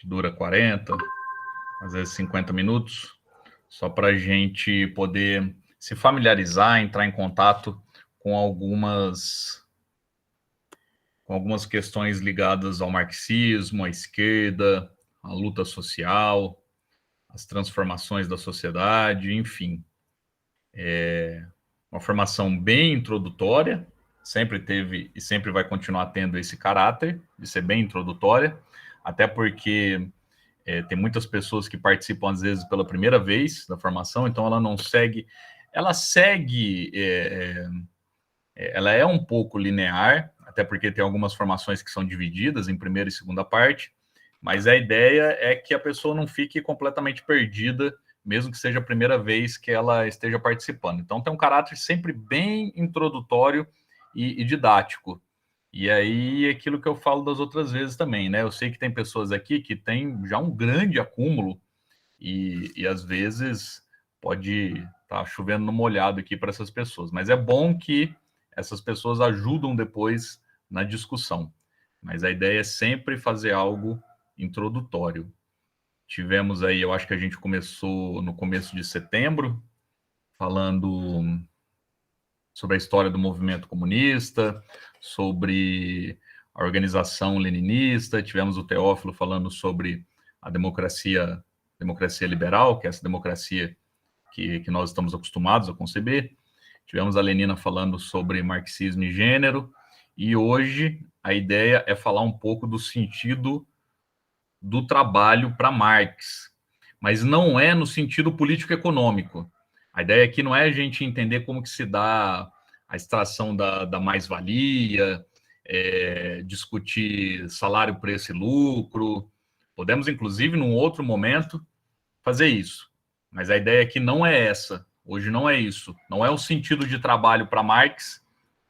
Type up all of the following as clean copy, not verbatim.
que dura 40, às vezes 50 minutos, só para a gente poder se familiarizar, entrar em contato com algumas questões ligadas ao marxismo, à esquerda, à luta social, às transformações da sociedade, enfim. É uma formação bem introdutória, sempre teve e sempre vai continuar tendo esse caráter de ser bem introdutória, até porque tem muitas pessoas que participam, às vezes, pela primeira vez da formação, então ela não segue, ela segue, ela é um pouco linear, até porque tem algumas formações que são divididas em primeira e segunda parte, mas a ideia é que a pessoa não fique completamente perdida, mesmo que seja a primeira vez que ela esteja participando. Então tem um caráter sempre bem introdutório e didático. E aí, aquilo que eu falo das outras vezes também, né? Eu sei que tem pessoas aqui que têm já um grande acúmulo e às vezes pode estar chovendo no molhado aqui para essas pessoas, mas é bom que essas pessoas ajudam depois na discussão. Mas a ideia é sempre fazer algo introdutório. Tivemos aí, eu acho que a gente começou no começo de setembro, falando sobre a história do movimento comunista, sobre a organização leninista, tivemos o Teófilo falando sobre a democracia liberal, que é essa democracia que nós estamos acostumados a conceber, tivemos a Lenina falando sobre marxismo e gênero, e hoje a ideia é falar um pouco do sentido do trabalho para Marx, mas não é no sentido político-econômico. A ideia aqui não é a gente entender como que se dá a extração da mais-valia, discutir salário, preço e lucro. Podemos, inclusive, num outro momento, fazer isso. Mas a ideia aqui não é essa. Hoje não é isso. Não é o sentido de trabalho para Marx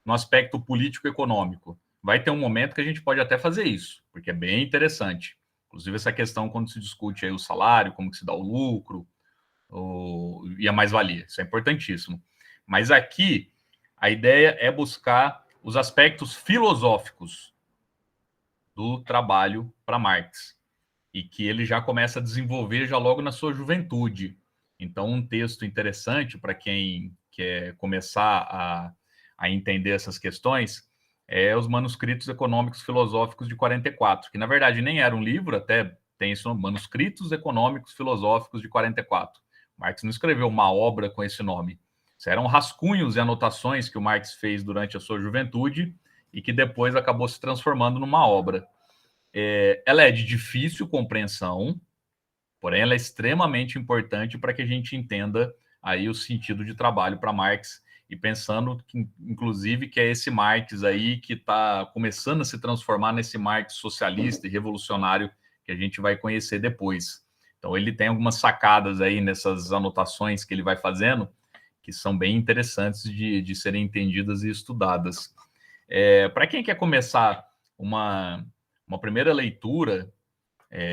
no aspecto político-econômico. Vai ter um momento que a gente pode até fazer isso, porque é bem interessante. Inclusive, essa questão quando se discute aí o salário, como que se dá o lucro e a mais-valia. Isso é importantíssimo. Mas aqui, a ideia é buscar os aspectos filosóficos do trabalho para Marx e que ele já começa a desenvolver já logo na sua juventude. Então, um texto interessante para quem quer começar a entender essas questões é os Manuscritos Econômicos Filosóficos de 44, que na verdade nem era um livro, até tem isso, Manuscritos Econômicos Filosóficos de 44. Marx não escreveu uma obra com esse nome. Isso eram rascunhos e anotações que o Marx fez durante a sua juventude e que depois acabou se transformando numa obra. Ela é de difícil compreensão, porém ela é extremamente importante para que a gente entenda aí o sentido de trabalho para Marx e pensando que, inclusive, que é esse Marx aí que está começando a se transformar nesse Marx socialista e revolucionário que a gente vai conhecer depois. Então ele tem algumas sacadas aí nessas anotações que ele vai fazendo que são bem interessantes de serem entendidas e estudadas. Para quem quer começar uma primeira leitura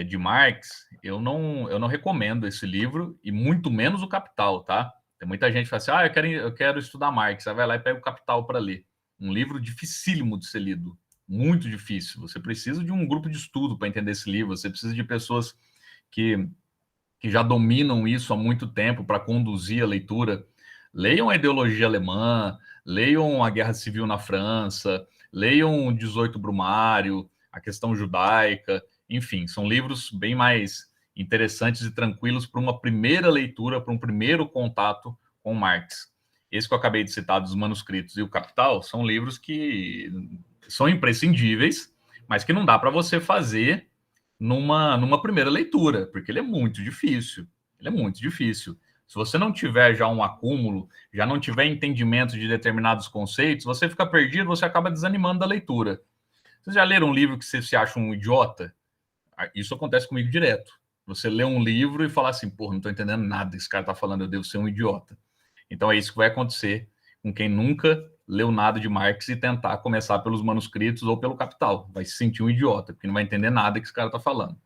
de Marx, eu não recomendo esse livro, e muito menos o Capital, tá? Tem muita gente que fala assim, eu quero estudar Marx, aí vai lá e pega o Capital para ler. Um livro dificílimo de ser lido, muito difícil. Você precisa de um grupo de estudo para entender esse livro, você precisa de pessoas que, que já dominam isso há muito tempo para conduzir a leitura. Leiam a ideologia alemã, leiam a Guerra Civil na França, leiam 18 Brumário, a questão judaica, enfim, são livros bem mais interessantes e tranquilos para uma primeira leitura, para um primeiro contato com Marx. Esse que eu acabei de citar, dos Manuscritos e o Capital, são livros que são imprescindíveis, mas que não dá para você fazer numa primeira leitura, porque ele é muito difícil. Ele é muito difícil. Se você não tiver já um acúmulo, já não tiver entendimento de determinados conceitos, você fica perdido, você acaba desanimando da leitura. Vocês já leram um livro que você se acha um idiota? Isso acontece comigo direto. Você lê um livro e fala assim, pô, não estou entendendo nada que esse cara está falando, eu devo ser um idiota. Então é isso que vai acontecer com quem nunca leu nada de Marx e tentar começar pelos Manuscritos ou pelo Capital. Vai se sentir um idiota, porque não vai entender nada que esse cara está falando.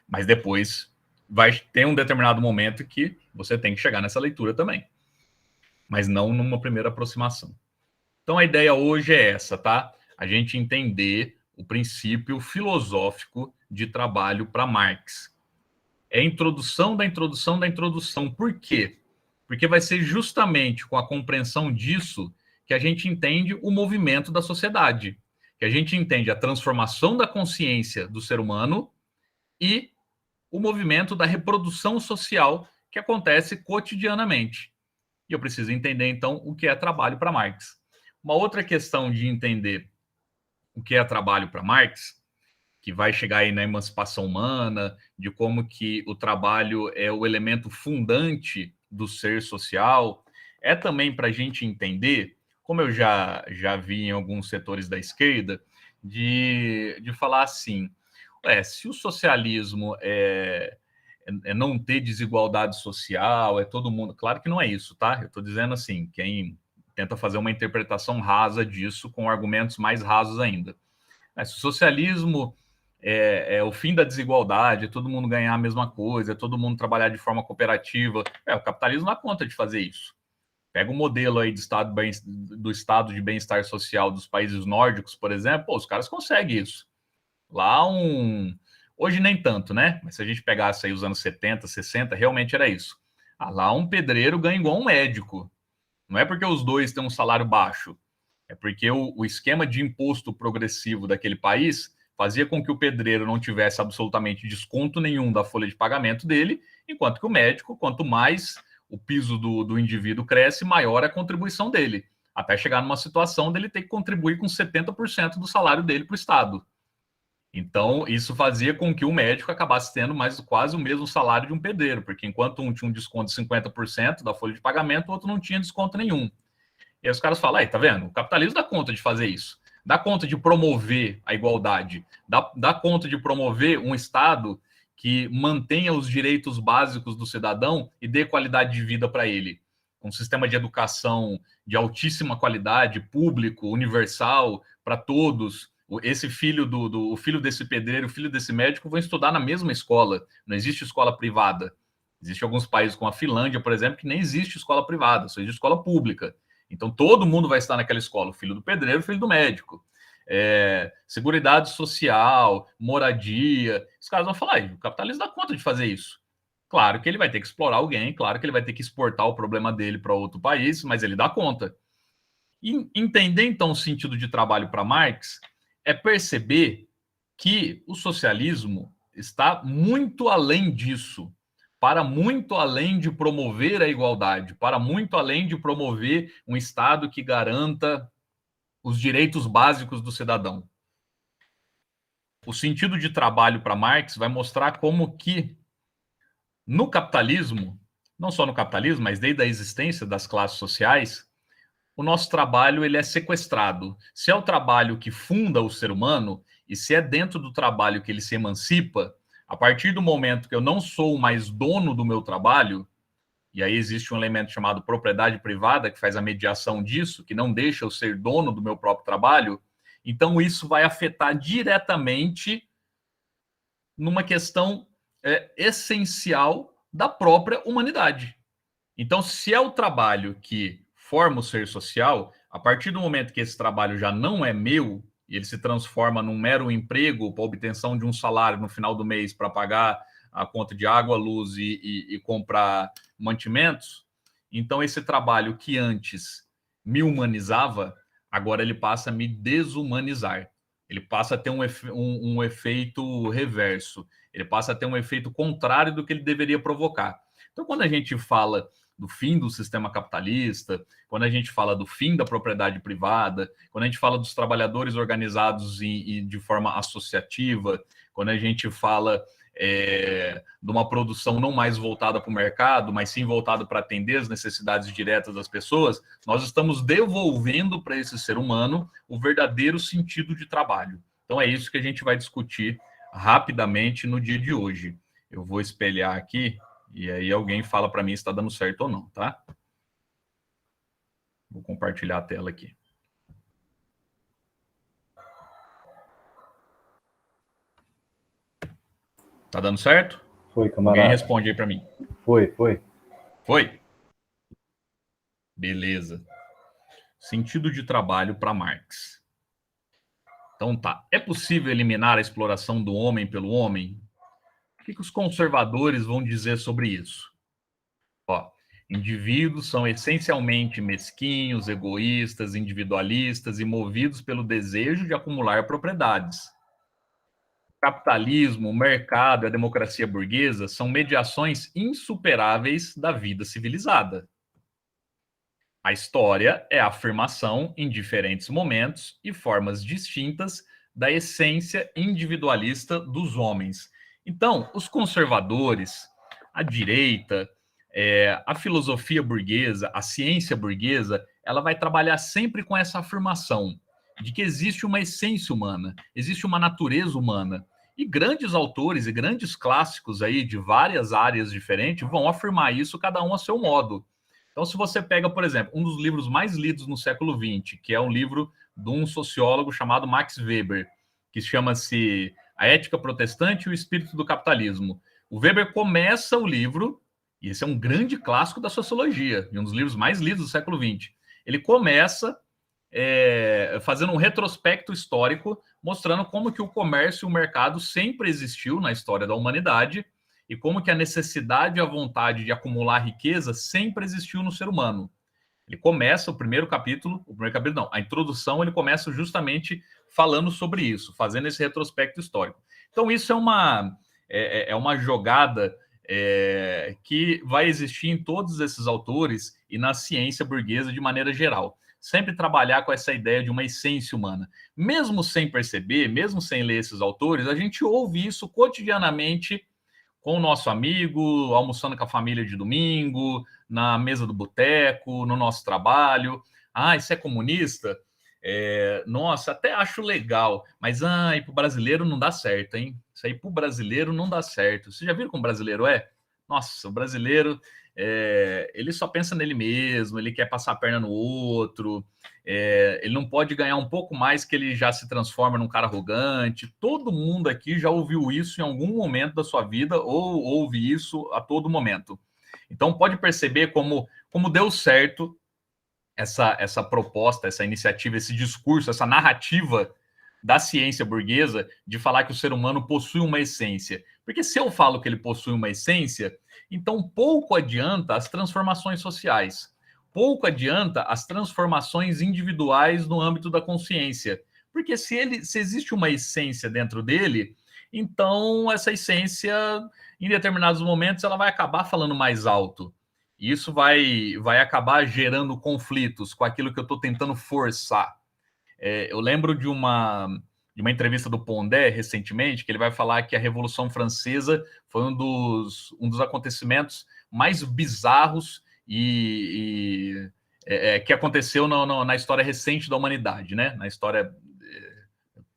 Mas depois vai ter um determinado momento que você tem que chegar nessa leitura também. Mas não numa primeira aproximação. Então a ideia hoje é essa, tá? A gente entender o princípio filosófico de trabalho para Marx. É a introdução da introdução da introdução. Por quê? Porque vai ser justamente com a compreensão disso que a gente entende o movimento da sociedade, que a gente entende a transformação da consciência do ser humano e o movimento da reprodução social que acontece cotidianamente. E eu preciso entender, então, o que é trabalho para Marx. Uma outra questão de entender o que é trabalho para Marx, que vai chegar aí na emancipação humana, de como que o trabalho é o elemento fundante do ser social, é também para a gente entender, como eu já vi em alguns setores da esquerda, de falar assim, se o socialismo é não ter desigualdade social, é todo mundo. Claro que não é isso, tá? Eu estou dizendo assim, quem tenta fazer uma interpretação rasa disso com argumentos mais rasos ainda. Se o socialismo é o fim da desigualdade, é todo mundo ganhar a mesma coisa, é todo mundo trabalhar de forma cooperativa, o capitalismo dá conta de fazer isso. Pega o modelo aí do estado de bem-estar social dos países nórdicos, por exemplo, os caras conseguem isso. Lá Hoje nem tanto, né? Mas se a gente pegasse aí os anos 70, 60, realmente era isso. Lá um pedreiro ganha igual um médico. Não é porque os dois têm um salário baixo. É porque o esquema de imposto progressivo daquele país fazia com que o pedreiro não tivesse absolutamente desconto nenhum da folha de pagamento dele, enquanto que o médico, quanto mais o piso do indivíduo cresce, maior é a contribuição dele. Até chegar numa situação dele ter que contribuir com 70% do salário dele para o Estado. Então, isso fazia com que o médico acabasse tendo quase o mesmo salário de um pedreiro, porque enquanto um tinha um desconto de 50% da folha de pagamento, o outro não tinha desconto nenhum. E aí os caras falam, tá vendo? O capitalismo dá conta de fazer isso. Dá conta de promover a igualdade. Dá conta de promover um Estado que mantenha os direitos básicos do cidadão e dê qualidade de vida para ele. Um sistema de educação de altíssima qualidade, público, universal, para todos. Esse filho o filho desse pedreiro, o filho desse médico vão estudar na mesma escola. Não existe escola privada. Existem alguns países, como a Finlândia, por exemplo, que nem existe escola privada, só existe escola pública. Então, todo mundo vai estar naquela escola, o filho do pedreiro, o filho do médico. Seguridade social, moradia. Os caras vão falar, o capitalismo dá conta de fazer isso. Claro que ele vai ter que explorar alguém, claro que ele vai ter que exportar o problema dele para outro país, mas ele dá conta. E entender, então, o sentido de trabalho para Marx é perceber que o socialismo está muito além disso, para muito além de promover a igualdade, para muito além de promover um Estado que garanta os direitos básicos do cidadão. O sentido de trabalho para Marx vai mostrar como que no capitalismo, não só no capitalismo, mas desde a existência das classes sociais, o nosso trabalho ele é sequestrado. Se é o trabalho que funda o ser humano e se é dentro do trabalho que ele se emancipa, a partir do momento que eu não sou mais dono do meu trabalho, e aí existe um elemento chamado propriedade privada que faz a mediação disso, que não deixa eu ser dono do meu próprio trabalho, então isso vai afetar diretamente numa questão essencial da própria humanidade. Então, se é o trabalho que forma o ser social, a partir do momento que esse trabalho já não é meu, e ele se transforma num mero emprego para obtenção de um salário no final do mês para pagar a conta de água, luz e comprar mantimentos, então esse trabalho que antes me humanizava, agora ele passa a me desumanizar. Ele passa a ter um efeito reverso. Ele passa a ter um efeito contrário do que ele deveria provocar. Então, quando a gente fala do fim do sistema capitalista, quando a gente fala do fim da propriedade privada, quando a gente fala dos trabalhadores organizados de forma associativa, quando a gente fala de uma produção não mais voltada para o mercado, mas sim voltada para atender as necessidades diretas das pessoas, nós estamos devolvendo para esse ser humano o verdadeiro sentido de trabalho. Então é isso que a gente vai discutir rapidamente no dia de hoje. Eu vou espelhar aqui e aí alguém fala para mim se está dando certo ou não, tá? Vou compartilhar a tela aqui. Tá dando certo? Foi, camarada. Alguém responde aí para mim. Foi. Foi? Beleza. Sentido de trabalho para Marx. Então tá, é possível eliminar a exploração do homem pelo homem? O que os conservadores vão dizer sobre isso? Ó, indivíduos são essencialmente mesquinhos, egoístas, individualistas e movidos pelo desejo de acumular propriedades. O capitalismo, o mercado e a democracia burguesa são mediações insuperáveis da vida civilizada. A história é a afirmação, em diferentes momentos e formas distintas, da essência individualista dos homens. Então, os conservadores, a direita, a filosofia burguesa, a ciência burguesa, ela vai trabalhar sempre com essa afirmação de que existe uma essência humana, existe uma natureza humana. E grandes autores e grandes clássicos aí de várias áreas diferentes vão afirmar isso, cada um a seu modo. Então, se você pega, por exemplo, um dos livros mais lidos no século XX, que é um livro de um sociólogo chamado Max Weber, que chama-se A Ética Protestante e o Espírito do Capitalismo. O Weber começa o livro, e esse é um grande clássico da sociologia, e um dos livros mais lidos do século XX. Ele começa fazendo um retrospecto histórico, mostrando como que o comércio e o mercado sempre existiu na história da humanidade, e como que a necessidade e a vontade de acumular riqueza sempre existiu no ser humano. Ele começa o primeiro capítulo não, a introdução, ele começa justamente falando sobre isso, fazendo esse retrospecto histórico. Então, isso é uma jogada que vai existir em todos esses autores e na ciência burguesa de maneira geral. Sempre trabalhar com essa ideia de uma essência humana. Mesmo sem perceber, mesmo sem ler esses autores, a gente ouve isso cotidianamente com o nosso amigo, almoçando com a família de domingo, na mesa do boteco, no nosso trabalho. Ah, isso é comunista? Nossa, até acho legal, mas para o brasileiro não dá certo, hein? Isso aí para o brasileiro não dá certo. Vocês já viram como o brasileiro é? Nossa, o brasileiro, ele só pensa nele mesmo, ele quer passar a perna no outro, ele não pode ganhar um pouco mais que ele já se transforma num cara arrogante. Todo mundo aqui já ouviu isso em algum momento da sua vida ou ouve isso a todo momento. Então pode perceber como deu certo essa proposta, essa iniciativa, esse discurso, essa narrativa da ciência burguesa de falar que o ser humano possui uma essência. Porque se eu falo que ele possui uma essência, então pouco adianta as transformações sociais, pouco adianta as transformações individuais no âmbito da consciência. Porque se existe uma essência dentro dele, então essa essência, em determinados momentos, ela vai acabar falando mais alto. E isso vai acabar gerando conflitos com aquilo que eu estou tentando forçar. Eu lembro de uma entrevista do Pondé recentemente, que ele vai falar que a Revolução Francesa foi um dos acontecimentos mais bizarros que aconteceu na história recente da humanidade, né? Na história,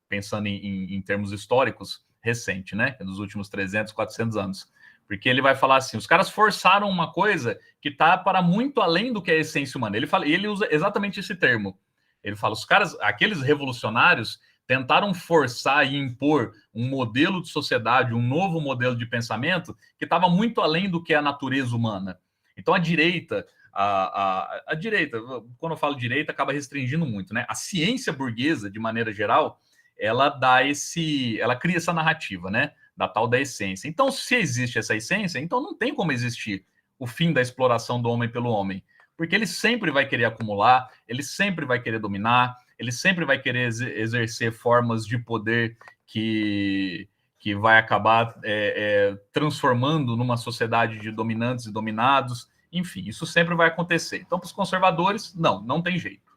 pensando em termos históricos, recente, né? Dos últimos 300, 400 anos. Porque ele vai falar assim, os caras forçaram uma coisa que está para muito além do que é a essência humana. Ele usa exatamente esse termo. Ele fala, aqueles revolucionários tentaram forçar e impor um modelo de sociedade, um novo modelo de pensamento que estava muito além do que é a natureza humana. Então a direita, a direita, quando eu falo direita, acaba restringindo muito, né? A ciência burguesa, de maneira geral, ela cria essa narrativa, né? Da tal da essência. Então, se existe essa essência, então não tem como existir o fim da exploração do homem pelo homem, porque ele sempre vai querer acumular, ele sempre vai querer dominar, ele sempre vai querer exercer formas de poder que vai acabar transformando numa sociedade de dominantes e dominados. Enfim, isso sempre vai acontecer. Então, para os conservadores, não tem jeito.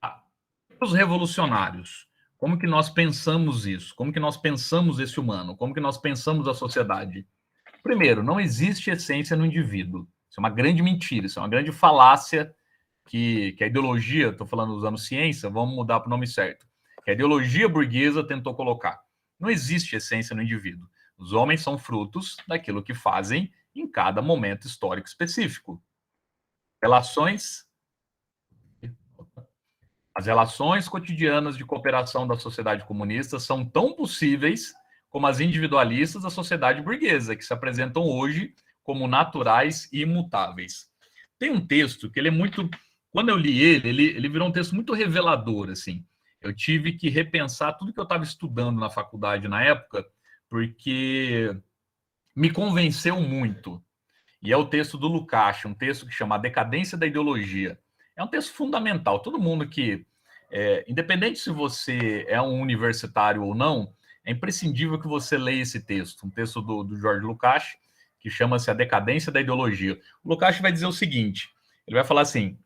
Para os revolucionários, como que nós pensamos isso? Como que nós pensamos esse humano? Como que nós pensamos a sociedade? Primeiro, não existe essência no indivíduo. Isso é uma grande mentira, isso é uma grande falácia que a ideologia, estou falando usando ciência, vamos mudar para o nome certo, que a ideologia burguesa tentou colocar. Não existe essência no indivíduo. Os homens são frutos daquilo que fazem em cada momento histórico específico. As relações cotidianas de cooperação da sociedade comunista são tão possíveis como as individualistas da sociedade burguesa, que se apresentam hoje como naturais e imutáveis. Tem um texto que ele é muito... Quando eu li ele virou um texto muito revelador, assim. eu tive que repensar tudo que eu estava estudando na faculdade na época, porque me convenceu muito. E é o texto do Lukács, um texto que chama A Decadência da Ideologia. É um texto fundamental. Todo mundo que, independente se você é um universitário ou não, é imprescindível que você leia esse texto. Um texto do George Lukács, que chama-se A Decadência da Ideologia. O Lukács vai dizer o seguinte, ele vai falar assim,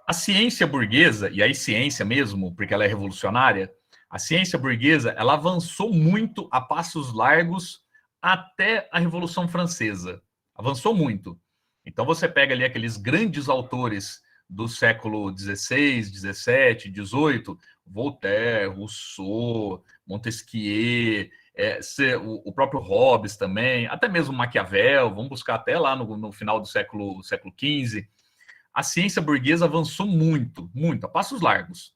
a ciência burguesa, e aí ciência mesmo, porque ela é revolucionária, a ciência burguesa, ela avançou muito a passos largos até a Revolução Francesa. Avançou muito. Então você pega ali aqueles grandes autores do século XVI, XVII, XVIII, Voltaire, Rousseau, Montesquieu, o próprio Hobbes também, até mesmo Maquiavel, vamos buscar até lá no final do século XV. A ciência burguesa avançou muito, muito, a passos largos.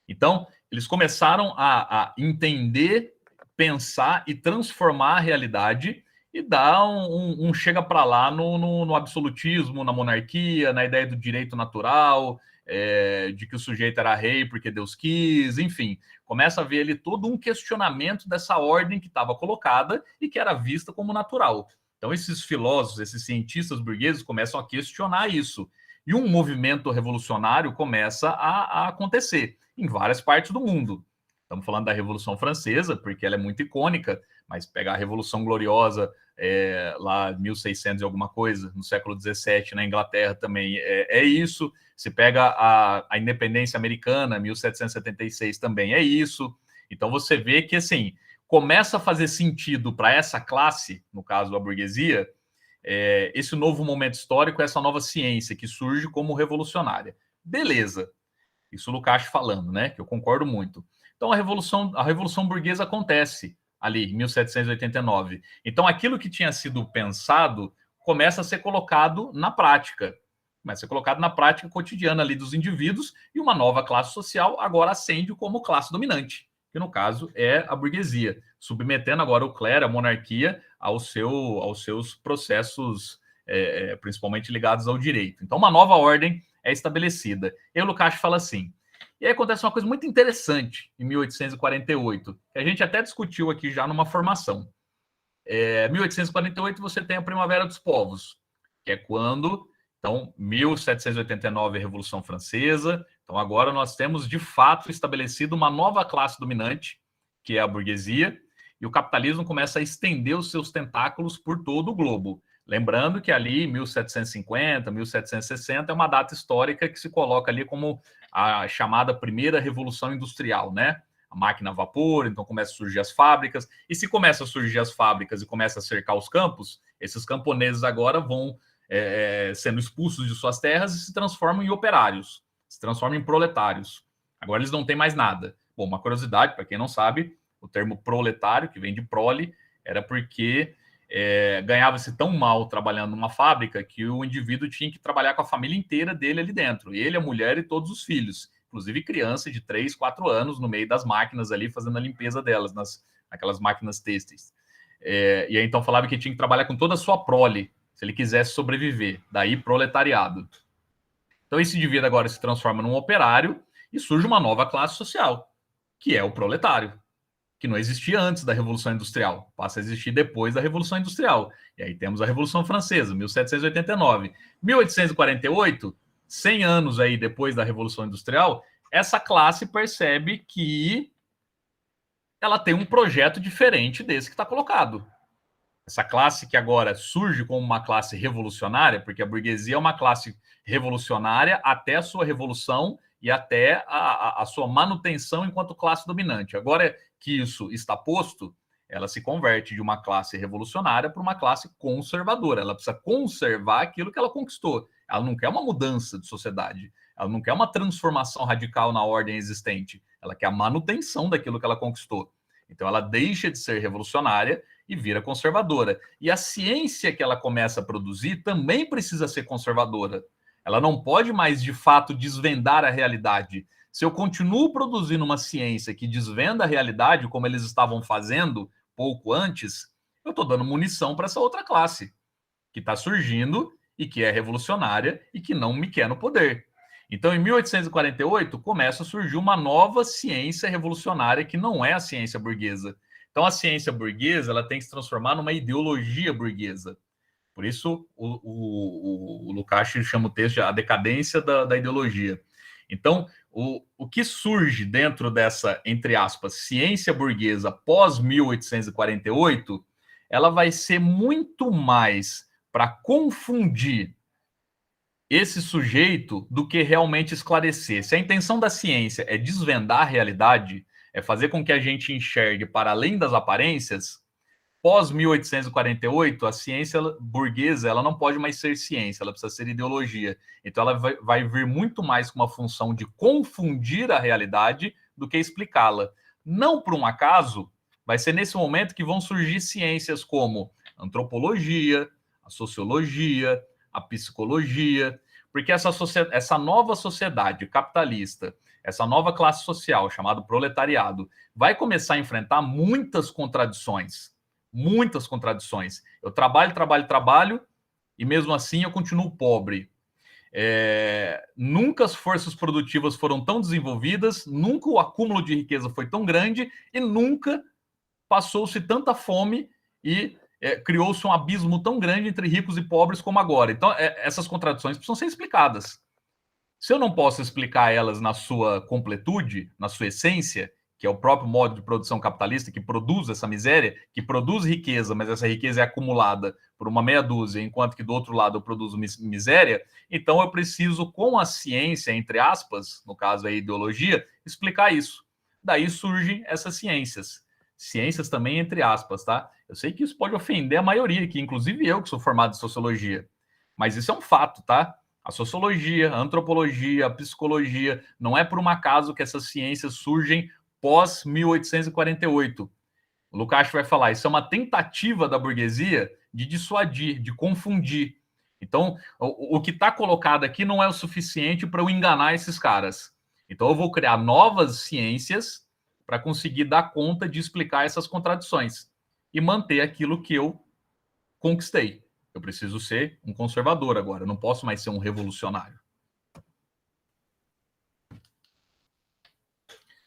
Então, eles começaram a entender, pensar e transformar a realidade e dar um chega para lá no absolutismo, na monarquia, na ideia do direito natural, de que o sujeito era rei porque Deus quis, enfim. Começa a ver ali todo um questionamento dessa ordem que estava colocada e que era vista como natural. Então, esses filósofos, esses cientistas burgueses começam a questionar isso. E um movimento revolucionário começa a acontecer em várias partes do mundo. Estamos falando da Revolução Francesa, porque ela é muito icônica, mas pegar a Revolução Gloriosa, lá 1600 e alguma coisa, no século XVII, na Inglaterra também é isso. Se pega a independência americana, 1776 também é isso. Então você vê que, assim, começa a fazer sentido para essa classe, no caso a burguesia, esse novo momento histórico, essa nova ciência que surge como revolucionária. Beleza. Isso o Lukács falando, né? Que eu concordo muito. Então a revolução burguesa acontece ali em 1789. Então aquilo que tinha sido pensado começa a ser colocado na prática. Começa a ser colocado na prática cotidiana ali dos indivíduos e uma nova classe social agora ascende como classe dominante, que no caso é a burguesia, submetendo agora o clero, a monarquia, aos seus processos, principalmente ligados ao direito. Então uma nova ordem é estabelecida. E o Lukács fala assim, e aí acontece uma coisa muito interessante em 1848, que a gente até discutiu aqui já numa formação. Em 1848 você tem a Primavera dos Povos, que é quando, então, 1789 a Revolução Francesa, então agora nós temos de fato estabelecido uma nova classe dominante, que é a burguesia, e o capitalismo começa a estender os seus tentáculos por todo o globo. Lembrando que ali, 1750, 1760, é uma data histórica que se coloca ali como a chamada primeira revolução industrial, né? A máquina a vapor, então começa a surgir as fábricas, e se começa a surgir as fábricas e começa a cercar os campos, esses camponeses agora vão sendo expulsos de suas terras e se transformam em operários, se transformam em proletários. Agora eles não têm mais nada. Bom, uma curiosidade, para quem não sabe, o termo proletário, que vem de prole, era porque ganhava-se tão mal trabalhando numa fábrica que o indivíduo tinha que trabalhar com a família inteira dele ali dentro, ele, a mulher e todos os filhos, inclusive criança de 3, 4 anos no meio das máquinas ali, fazendo a limpeza delas, naquelas máquinas têxteis. E aí então falava que tinha que trabalhar com toda a sua prole, se ele quisesse sobreviver, daí proletariado. Então esse indivíduo agora se transforma num operário e surge uma nova classe social, que é o proletário, que não existia antes da Revolução Industrial, passa a existir depois da Revolução Industrial. E aí temos a Revolução Francesa, 1789. 1848, 100 anos aí depois da Revolução Industrial, essa classe percebe que ela tem um projeto diferente desse que está colocado. Essa classe que agora surge como uma classe revolucionária, porque a burguesia é uma classe revolucionária até a sua revolução e até a sua manutenção enquanto classe dominante. Agora que isso está posto, ela se converte de uma classe revolucionária para uma classe conservadora. Ela precisa conservar aquilo que ela conquistou. Ela não quer uma mudança de sociedade. Ela não quer uma transformação radical na ordem existente. Ela quer a manutenção daquilo que ela conquistou. Então ela deixa de ser revolucionária e vira conservadora. E a ciência que ela começa a produzir também precisa ser conservadora. Ela não pode mais, de fato, desvendar a realidade. Se eu continuo produzindo uma ciência que desvenda a realidade, como eles estavam fazendo pouco antes, eu estou dando munição para essa outra classe, que está surgindo e que é revolucionária e que não me quer no poder. Então, em 1848, começa a surgir uma nova ciência revolucionária que não é a ciência burguesa. Então, a ciência burguesa ela tem que se transformar numa ideologia burguesa. Por isso, o Lukács chama o texto de a decadência da ideologia. Então, o que surge dentro dessa, entre aspas, ciência burguesa pós-1848, ela vai ser muito mais para confundir esse sujeito do que realmente esclarecer. Se a intenção da ciência é desvendar a realidade, é fazer com que a gente enxergue para além das aparências, pós 1848, a ciência burguesa ela não pode mais ser ciência, ela precisa ser ideologia. Então ela vai vir muito mais com uma função de confundir a realidade do que explicá-la. Não por um acaso, vai ser nesse momento que vão surgir ciências como a antropologia, a sociologia, a psicologia, porque essa nova sociedade capitalista, essa nova classe social chamada proletariado, vai começar a enfrentar muitas contradições. Eu trabalho, e mesmo assim eu continuo pobre. Nunca as forças produtivas foram tão desenvolvidas, nunca o acúmulo de riqueza foi tão grande e nunca passou-se tanta fome e criou-se um abismo tão grande entre ricos e pobres como agora. Então, essas contradições precisam ser explicadas. Se eu não posso explicar elas na sua completude, na sua essência, que é o próprio modo de produção capitalista que produz essa miséria, que produz riqueza, mas essa riqueza é acumulada por uma meia dúzia, enquanto que do outro lado eu produzo miséria, então eu preciso, com a ciência, entre aspas, no caso a ideologia, explicar isso. Daí surgem essas ciências. Ciências também entre aspas, tá? Eu sei que isso pode ofender a maioria aqui, inclusive eu que sou formado em sociologia, mas isso é um fato, tá? A sociologia, a antropologia, a psicologia, não é por um acaso que essas ciências surgem pós 1848. O Lukács vai falar, isso é uma tentativa da burguesia de dissuadir, de confundir. Então, o que está colocado aqui não é o suficiente para eu enganar esses caras. Então, eu vou criar novas ciências para conseguir dar conta de explicar essas contradições e manter aquilo que eu conquistei. Eu preciso ser um conservador agora, eu não posso mais ser um revolucionário.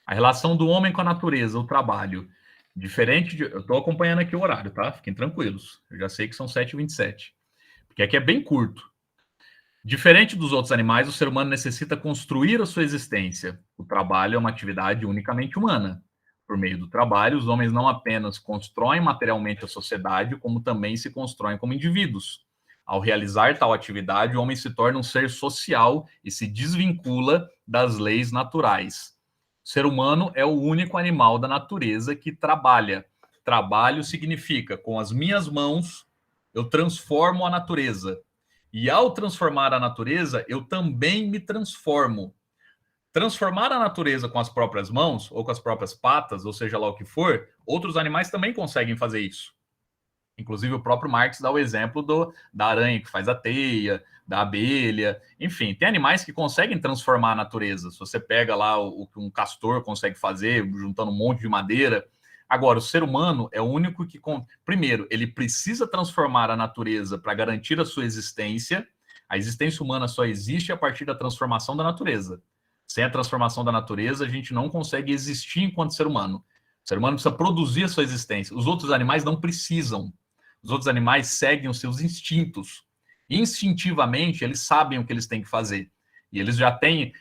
A relação do homem com a natureza, o trabalho. Diferente de... Eu estou acompanhando aqui o horário, tá? Fiquem tranquilos. Eu já sei que são 7h27. Porque aqui é bem curto. Diferente dos outros animais, o ser humano necessita construir a sua existência. O trabalho é uma atividade unicamente humana. Por meio do trabalho, os homens não apenas constroem materialmente a sociedade, como também se constroem como indivíduos. Ao realizar tal atividade, o homem se torna um ser social e se desvincula das leis naturais. O ser humano é o único animal da natureza que trabalha. Trabalho significa, com as minhas mãos, eu transformo a natureza. E ao transformar a natureza, eu também me transformo. Transformar a natureza com as próprias mãos, ou com as próprias patas, ou seja lá o que for, outros animais também conseguem fazer isso. Inclusive, o próprio Marx dá o exemplo da aranha que faz a teia, da abelha, enfim, tem animais que conseguem transformar a natureza. Se você pega lá o que um castor consegue fazer, juntando um monte de madeira. Agora, o ser humano é o único que, primeiro, ele precisa transformar a natureza para garantir a sua existência. A existência humana só existe a partir da transformação da natureza. Sem a transformação da natureza, a gente não consegue existir enquanto ser humano. O ser humano precisa produzir a sua existência. Os outros animais não precisam. Os outros animais seguem os seus instintos. Instintivamente, eles sabem o que eles têm que fazer. E eles já têm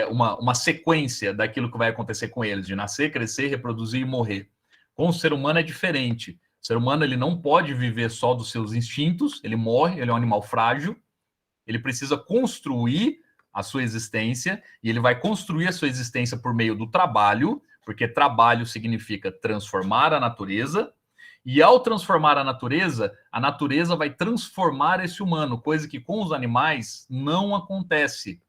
uma sequência daquilo que vai acontecer com eles, de nascer, crescer, reproduzir e morrer. Com o ser humano é diferente. O ser humano ele não pode viver só dos seus instintos, ele morre, ele é um animal frágil, ele precisa construir a sua existência, e ele vai construir a sua existência por meio do trabalho, porque trabalho significa transformar a natureza, e ao transformar a natureza vai transformar esse humano, coisa que com os animais não acontece.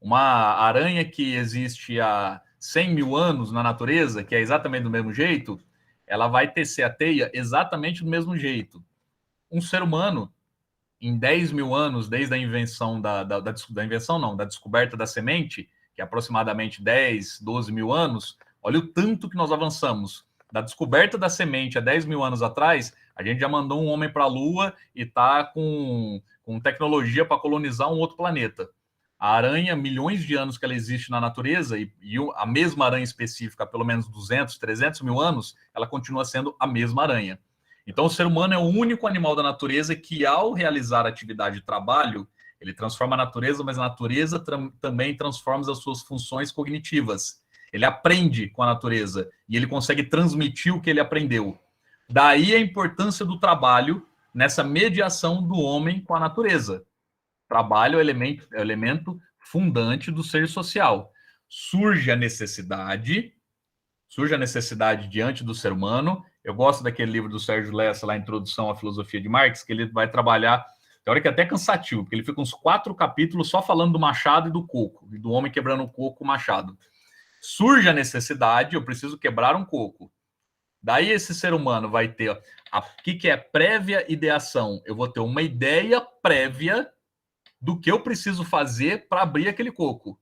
Uma aranha que existe há 100 mil anos na natureza, que é exatamente do mesmo jeito, ela vai tecer a teia exatamente do mesmo jeito. Um ser humano, em 10 mil anos, desde a invenção da descoberta da semente, que é aproximadamente 10, 12 mil anos, olha o tanto que nós avançamos. Da descoberta da semente há 10 mil anos atrás, a gente já mandou um homem para a Lua e está com tecnologia para colonizar um outro planeta. A aranha, milhões de anos que ela existe na natureza, e a mesma aranha específica, há pelo menos 200, 300 mil anos, ela continua sendo a mesma aranha. Então, o ser humano é o único animal da natureza que, ao realizar atividade de trabalho, ele transforma a natureza, mas a natureza também transforma as suas funções cognitivas. Ele aprende com a natureza e ele consegue transmitir o que ele aprendeu. Daí a importância do trabalho nessa mediação do homem com a natureza. Trabalho é o elemento fundante do ser social. Surge a necessidade diante do ser humano. Eu gosto daquele livro do Sérgio Lessa, lá, Introdução à Filosofia de Marx, que ele vai trabalhar, teórica até cansativo, porque ele fica uns 4 capítulos só falando do machado e do coco, e do homem quebrando o coco com o machado. Surge a necessidade, eu preciso quebrar um coco. Daí esse ser humano vai ter, o que é prévia ideação? Eu vou ter uma ideia prévia do que eu preciso fazer para abrir aquele coco.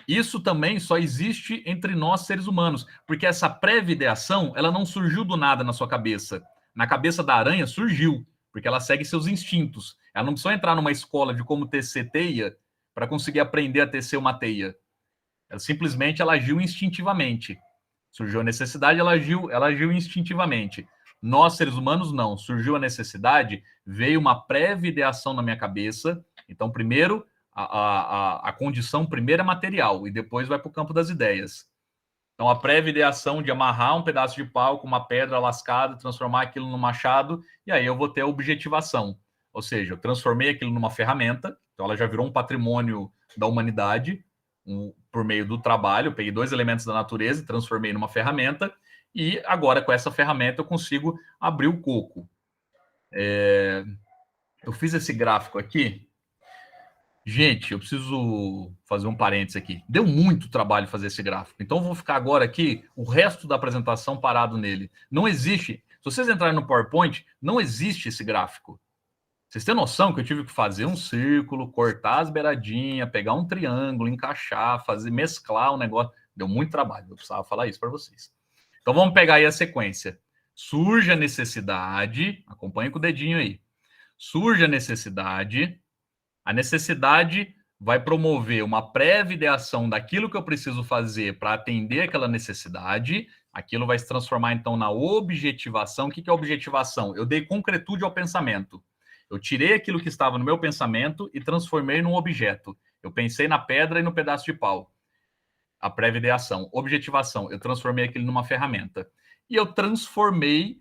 Isso também só existe entre nós, seres humanos, porque essa prévia ideação, ela não surgiu do nada na sua cabeça. Na cabeça da aranha surgiu, porque ela segue seus instintos. Ela não precisou entrar numa escola de como tecer teia para conseguir aprender a tecer uma teia. Ela agiu instintivamente. Surgiu a necessidade, ela agiu instintivamente. Nós, seres humanos, não. Surgiu a necessidade, veio uma prévia ideação na minha cabeça. Então, primeiro, a condição primeira é material e depois vai para o campo das ideias. Então, a prévia ideação de amarrar um pedaço de pau com uma pedra lascada, transformar aquilo num machado, e aí eu vou ter a objetivação. Ou seja, eu transformei aquilo numa ferramenta, então ela já virou um patrimônio da humanidade, por meio do trabalho. Eu peguei 2 elementos da natureza e transformei numa ferramenta, e agora com essa ferramenta eu consigo abrir o coco. Eu fiz esse gráfico aqui. Gente, eu preciso fazer um parênteses aqui. Deu muito trabalho fazer esse gráfico. Então, eu vou ficar agora aqui, o resto da apresentação parado nele. Não existe. Se vocês entrarem no PowerPoint, não existe esse gráfico. Vocês têm noção que eu tive que fazer um círculo, cortar as beiradinhas, pegar um triângulo, encaixar, mesclar o negócio. Deu muito trabalho. Eu precisava falar isso para vocês. Então, vamos pegar aí a sequência. Surge a necessidade. Acompanhe com o dedinho aí. Surge a necessidade vai promover uma prévia ideação daquilo que eu preciso fazer para atender aquela necessidade. Aquilo vai se transformar, então, na objetivação. O que é objetivação? Eu dei concretude ao pensamento. Eu tirei aquilo que estava no meu pensamento e transformei num objeto. Eu pensei na pedra e no pedaço de pau. A prévia ideação. Objetivação. Eu transformei aquilo numa ferramenta. E eu transformei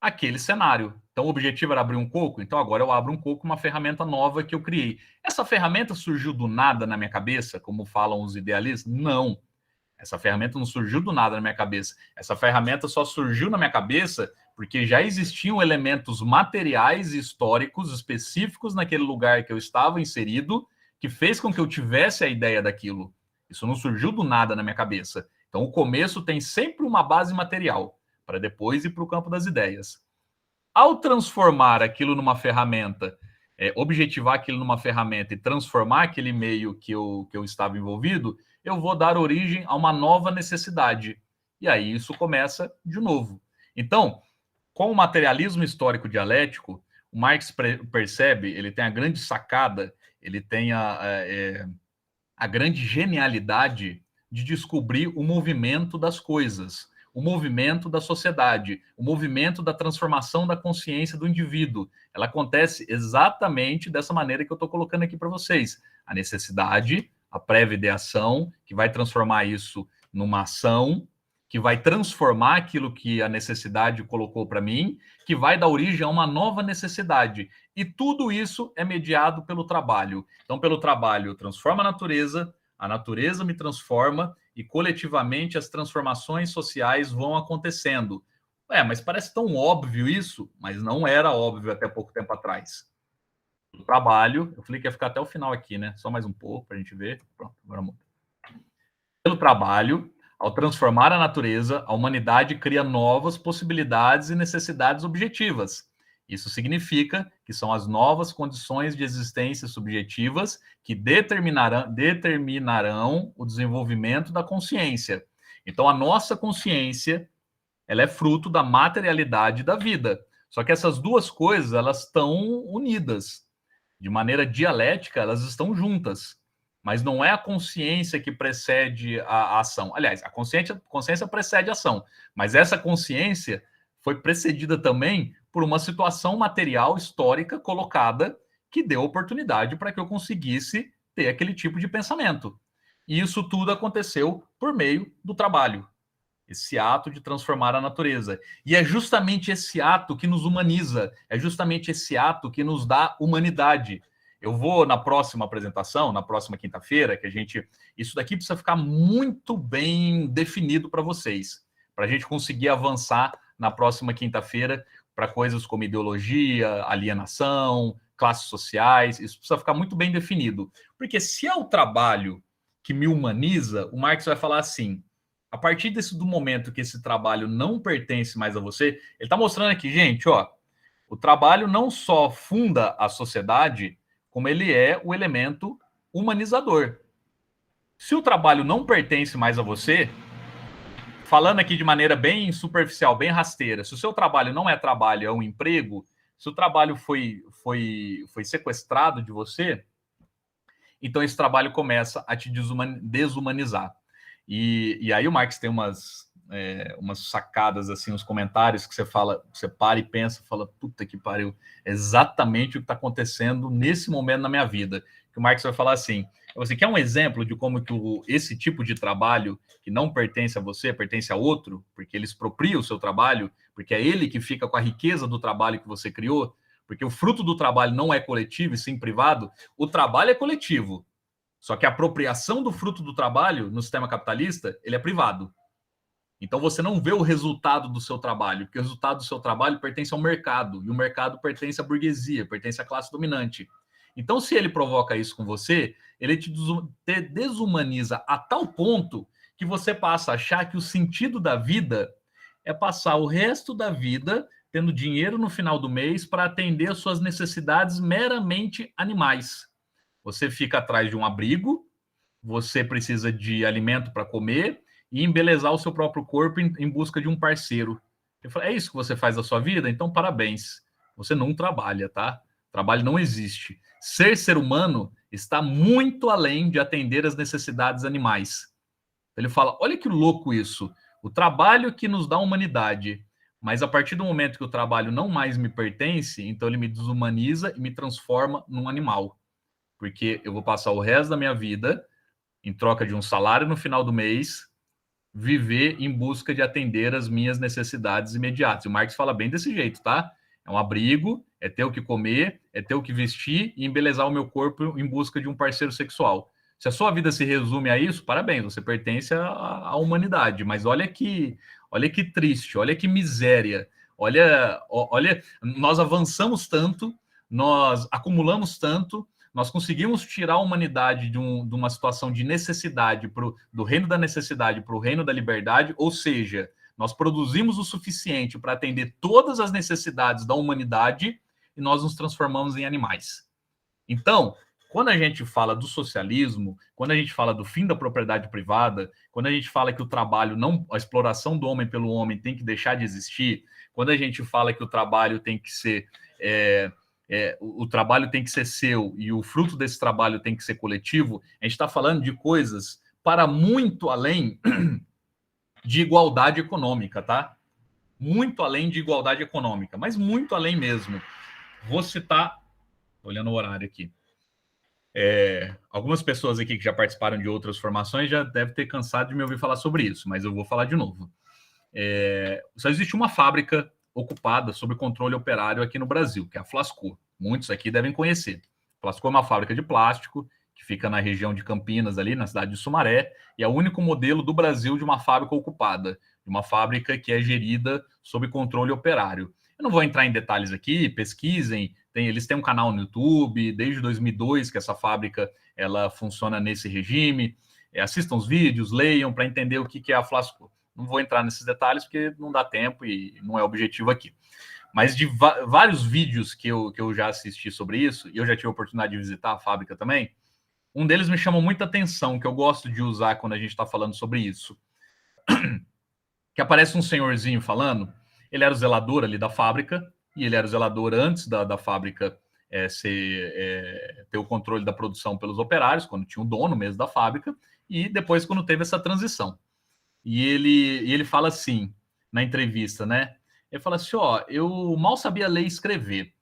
aquele cenário. Então, o objetivo era abrir um coco, então agora eu abro um coco, uma ferramenta nova que eu criei. Essa ferramenta surgiu do nada na minha cabeça, como falam os idealistas? Não. Essa ferramenta não surgiu do nada na minha cabeça. Essa ferramenta só surgiu na minha cabeça porque já existiam elementos materiais e históricos específicos naquele lugar que eu estava inserido, que fez com que eu tivesse a ideia daquilo. Isso não surgiu do nada na minha cabeça. Então, o começo tem sempre uma base material, para depois ir para o campo das ideias. Ao transformar aquilo numa ferramenta, objetivar aquilo numa ferramenta e transformar aquele meio que eu estava envolvido, eu vou dar origem a uma nova necessidade. E aí isso começa de novo. Então, com o materialismo histórico dialético, o Marx percebe, ele tem a grande sacada, ele tem a grande genialidade de descobrir o movimento das coisas, o movimento da sociedade, o movimento da transformação da consciência do indivíduo. Ela acontece exatamente dessa maneira que eu estou colocando aqui para vocês. A necessidade, a prévia ideação, que vai transformar isso numa ação, que vai transformar aquilo que a necessidade colocou para mim, que vai dar origem a uma nova necessidade. E tudo isso é mediado pelo trabalho. Então, pelo trabalho, eu transformo a natureza me transforma, e coletivamente as transformações sociais vão acontecendo. Mas parece tão óbvio isso, mas não era óbvio até pouco tempo atrás. O trabalho, eu falei que ia ficar até o final aqui, né? Só mais um pouco para a gente ver. Pronto, agora muda. Pelo trabalho, ao transformar a natureza, a humanidade cria novas possibilidades e necessidades objetivas. Isso significa que são as novas condições de existência subjetivas que determinarão o desenvolvimento da consciência. Então, a nossa consciência, ela é fruto da materialidade da vida. Só que essas duas coisas, elas estão unidas. De maneira dialética, elas estão juntas. mas não é a consciência que precede a ação. Aliás, a consciência precede a ação, mas essa consciência foi precedida também por uma situação material histórica colocada que deu oportunidade para que eu conseguisse ter aquele tipo de pensamento. E isso tudo aconteceu por meio do trabalho, esse ato de transformar a natureza. E é justamente esse ato que nos humaniza, é justamente esse ato que nos dá humanidade. Eu vou na próxima apresentação, na próxima quinta-feira, que a gente. Isso daqui precisa ficar muito bem definido para vocês, para a gente conseguir avançar na próxima quinta-feira para coisas como ideologia, alienação, classes sociais. Isso precisa ficar muito bem definido. Porque se é o trabalho que me humaniza, o Marx vai falar assim: a partir do momento que esse trabalho não pertence mais a você, ele está mostrando aqui, gente, ó, o trabalho não só funda a sociedade, como ele é o elemento humanizador. Se o trabalho não pertence mais a você, falando aqui de maneira bem superficial, bem rasteira, se o seu trabalho não é trabalho, é um emprego, se o trabalho foi sequestrado de você, então esse trabalho começa a te desumanizar. E aí o Marx tem umas sacadas, assim, uns comentários que você fala, você para e pensa, fala, puta que pariu, exatamente o que está acontecendo nesse momento na minha vida. Que o Marx vai falar assim: você quer um exemplo de como que esse tipo de trabalho que não pertence a você, pertence a outro, porque ele expropria o seu trabalho, porque é ele que fica com a riqueza do trabalho que você criou, porque o fruto do trabalho não é coletivo e sim privado, o trabalho é coletivo. Só que a apropriação do fruto do trabalho no sistema capitalista, ele é privado. Então você não vê o resultado do seu trabalho, porque o resultado do seu trabalho pertence ao mercado, e o mercado pertence à burguesia, pertence à classe dominante. Então, se ele provoca isso com você, ele te desumaniza a tal ponto que você passa a achar que o sentido da vida é passar o resto da vida tendo dinheiro no final do mês para atender às suas necessidades meramente animais. Você fica atrás de um abrigo, você precisa de alimento para comer e embelezar o seu próprio corpo em busca de um parceiro. Eu falei, é isso que você faz da sua vida? Então, parabéns. Você não trabalha, tá? Trabalho não existe. Ser humano está muito além de atender às necessidades animais. Ele fala, olha que louco isso. O trabalho que nos dá humanidade, mas a partir do momento que o trabalho não mais me pertence, então ele me desumaniza e me transforma num animal. Porque eu vou passar o resto da minha vida, em troca de um salário no final do mês, viver em busca de atender as minhas necessidades imediatas. E o Marx fala bem desse jeito, tá? É um abrigo, é ter o que comer, é ter o que vestir e embelezar o meu corpo em busca de um parceiro sexual. Se a sua vida se resume a isso, parabéns, você pertence à humanidade. Mas olha que triste, olha que miséria. Olha, nós avançamos tanto, nós acumulamos tanto, nós conseguimos tirar a humanidade de uma situação de necessidade do reino da necessidade para o reino da liberdade, ou seja, nós produzimos o suficiente para atender todas as necessidades da humanidade e nós nos transformamos em animais. Então, quando a gente fala do socialismo, quando a gente fala do fim da propriedade privada, quando a gente fala que o trabalho não, a exploração do homem pelo homem tem que deixar de existir, quando a gente fala que o trabalho tem que ser o trabalho tem que ser seu e o fruto desse trabalho tem que ser coletivo, a gente está falando de coisas para muito além de igualdade econômica, tá? Muito além de igualdade econômica, mas muito além mesmo. Vou citar, olhando o horário aqui, algumas pessoas aqui que já participaram de outras formações já devem ter cansado de me ouvir falar sobre isso, mas eu vou falar de novo. Só existe uma fábrica ocupada sob controle operário aqui no Brasil, que é a Flasco. Muitos aqui devem conhecer. A Flasco é uma fábrica de plástico que fica na região de Campinas, ali na cidade de Sumaré, e é o único modelo do Brasil de uma fábrica ocupada, de uma fábrica que é gerida sob controle operário. Eu não vou entrar em detalhes aqui, pesquisem, eles têm um canal no YouTube, desde 2002 que essa fábrica ela funciona nesse regime, assistam os vídeos, leiam para entender o que é a Flasco. Não vou entrar nesses detalhes porque não dá tempo e não é objetivo aqui. Mas de vários vídeos que eu já assisti sobre isso, e eu já tive a oportunidade de visitar a fábrica também, um deles me chamou muita atenção, que eu gosto de usar quando a gente está falando sobre isso. Que aparece um senhorzinho falando, ele era o zelador ali da fábrica, e ele era o zelador antes da fábrica ter o controle da produção pelos operários, quando tinha o dono mesmo da fábrica, e depois quando teve essa transição. E ele fala assim, na entrevista, né? Ele fala assim, ó, eu mal sabia ler e escrever.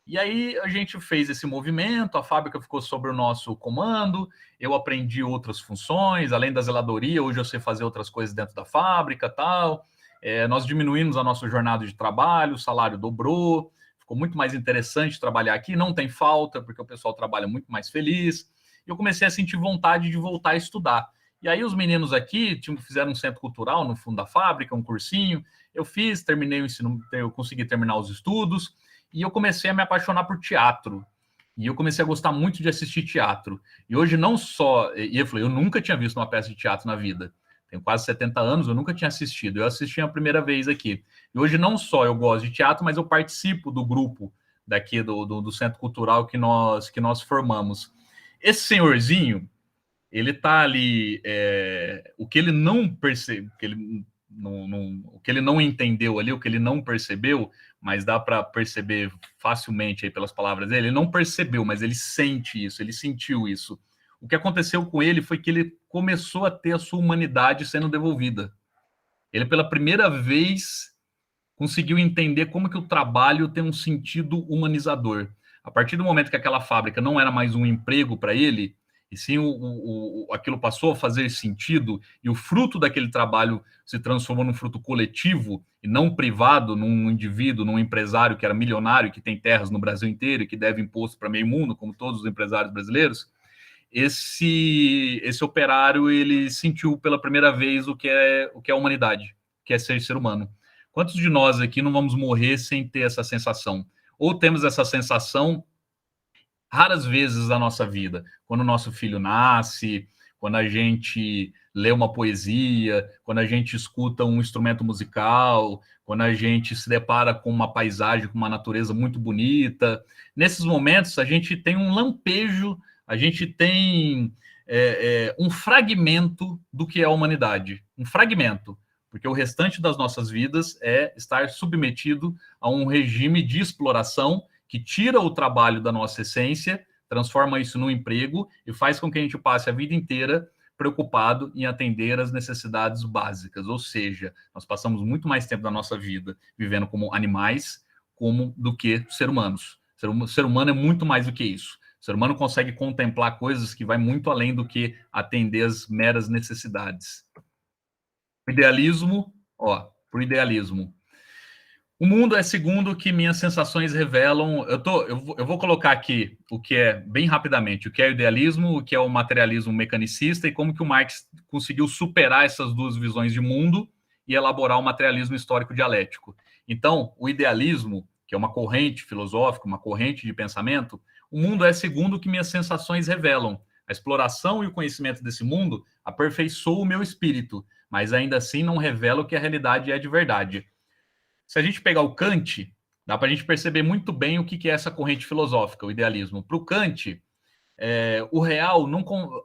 E aí a gente fez esse movimento, a fábrica ficou sob o nosso comando, eu aprendi outras funções, além da zeladoria, hoje eu sei fazer outras coisas dentro da fábrica, tal. Nós diminuímos a nossa jornada de trabalho, o salário dobrou, ficou muito mais interessante trabalhar aqui, não tem falta, porque o pessoal trabalha muito mais feliz. E eu comecei a sentir vontade de voltar a estudar. E aí os meninos aqui fizeram um centro cultural no fundo da fábrica, um cursinho, eu fiz, terminei o ensino, eu consegui terminar os estudos, e eu comecei a me apaixonar por teatro. E eu comecei a gostar muito de assistir teatro. E hoje não só... E eu falei, eu nunca tinha visto uma peça de teatro na vida. Tenho quase 70 anos, eu nunca tinha assistido. Eu assisti a primeira vez aqui. E hoje não só eu gosto de teatro, mas eu participo do grupo daqui do Centro Cultural que nós formamos. Esse senhorzinho, ele tá ali... o que ele não percebe... o que ele não entendeu ali, o que ele não percebeu, mas dá para perceber facilmente aí pelas palavras dele, ele não percebeu, mas ele sente isso, ele sentiu isso. O que aconteceu com ele foi que ele começou a ter a sua humanidade sendo devolvida. Ele, pela primeira vez, conseguiu entender como que o trabalho tem um sentido humanizador. A partir do momento que aquela fábrica não era mais um emprego para ele, e sim aquilo passou a fazer sentido, e o fruto daquele trabalho se transformou num fruto coletivo, e não privado, num indivíduo, num empresário que era milionário, que tem terras no Brasil inteiro e que deve imposto para meio mundo, como todos os empresários brasileiros. Esse operário, ele sentiu pela primeira vez o que é a humanidade, que é ser humano. Quantos de nós aqui não vamos morrer sem ter essa sensação? Ou temos essa sensação raras vezes na nossa vida, quando o nosso filho nasce, quando a gente lê uma poesia, quando a gente escuta um instrumento musical, quando a gente se depara com uma paisagem, com uma natureza muito bonita. Nesses momentos, a gente tem um lampejo, a gente tem um fragmento do que é a humanidade. Um fragmento, porque o restante das nossas vidas é estar submetido a um regime de exploração que tira o trabalho da nossa essência, transforma isso num emprego e faz com que a gente passe a vida inteira preocupado em atender as necessidades básicas. Ou seja, nós passamos muito mais tempo da nossa vida vivendo como animais do que ser humanos. Ser humano é muito mais do que isso. O ser humano consegue contemplar coisas que vai muito além do que atender as meras necessidades. O idealismo, para o idealismo. O mundo é segundo o que minhas sensações revelam. Eu vou colocar aqui o que é, bem rapidamente, o que é o idealismo, o que é o materialismo mecanicista e como que o Marx conseguiu superar essas duas visões de mundo e elaborar o materialismo histórico dialético. Então, o idealismo, que é uma corrente filosófica, uma corrente de pensamento, o mundo é segundo o que minhas sensações revelam. A exploração e o conhecimento desse mundo aperfeiçoa o meu espírito, mas ainda assim não revela o que a realidade é de verdade. Se a gente pegar o Kant, dá para a gente perceber muito bem o que é essa corrente filosófica, o idealismo. Para o Kant, o real,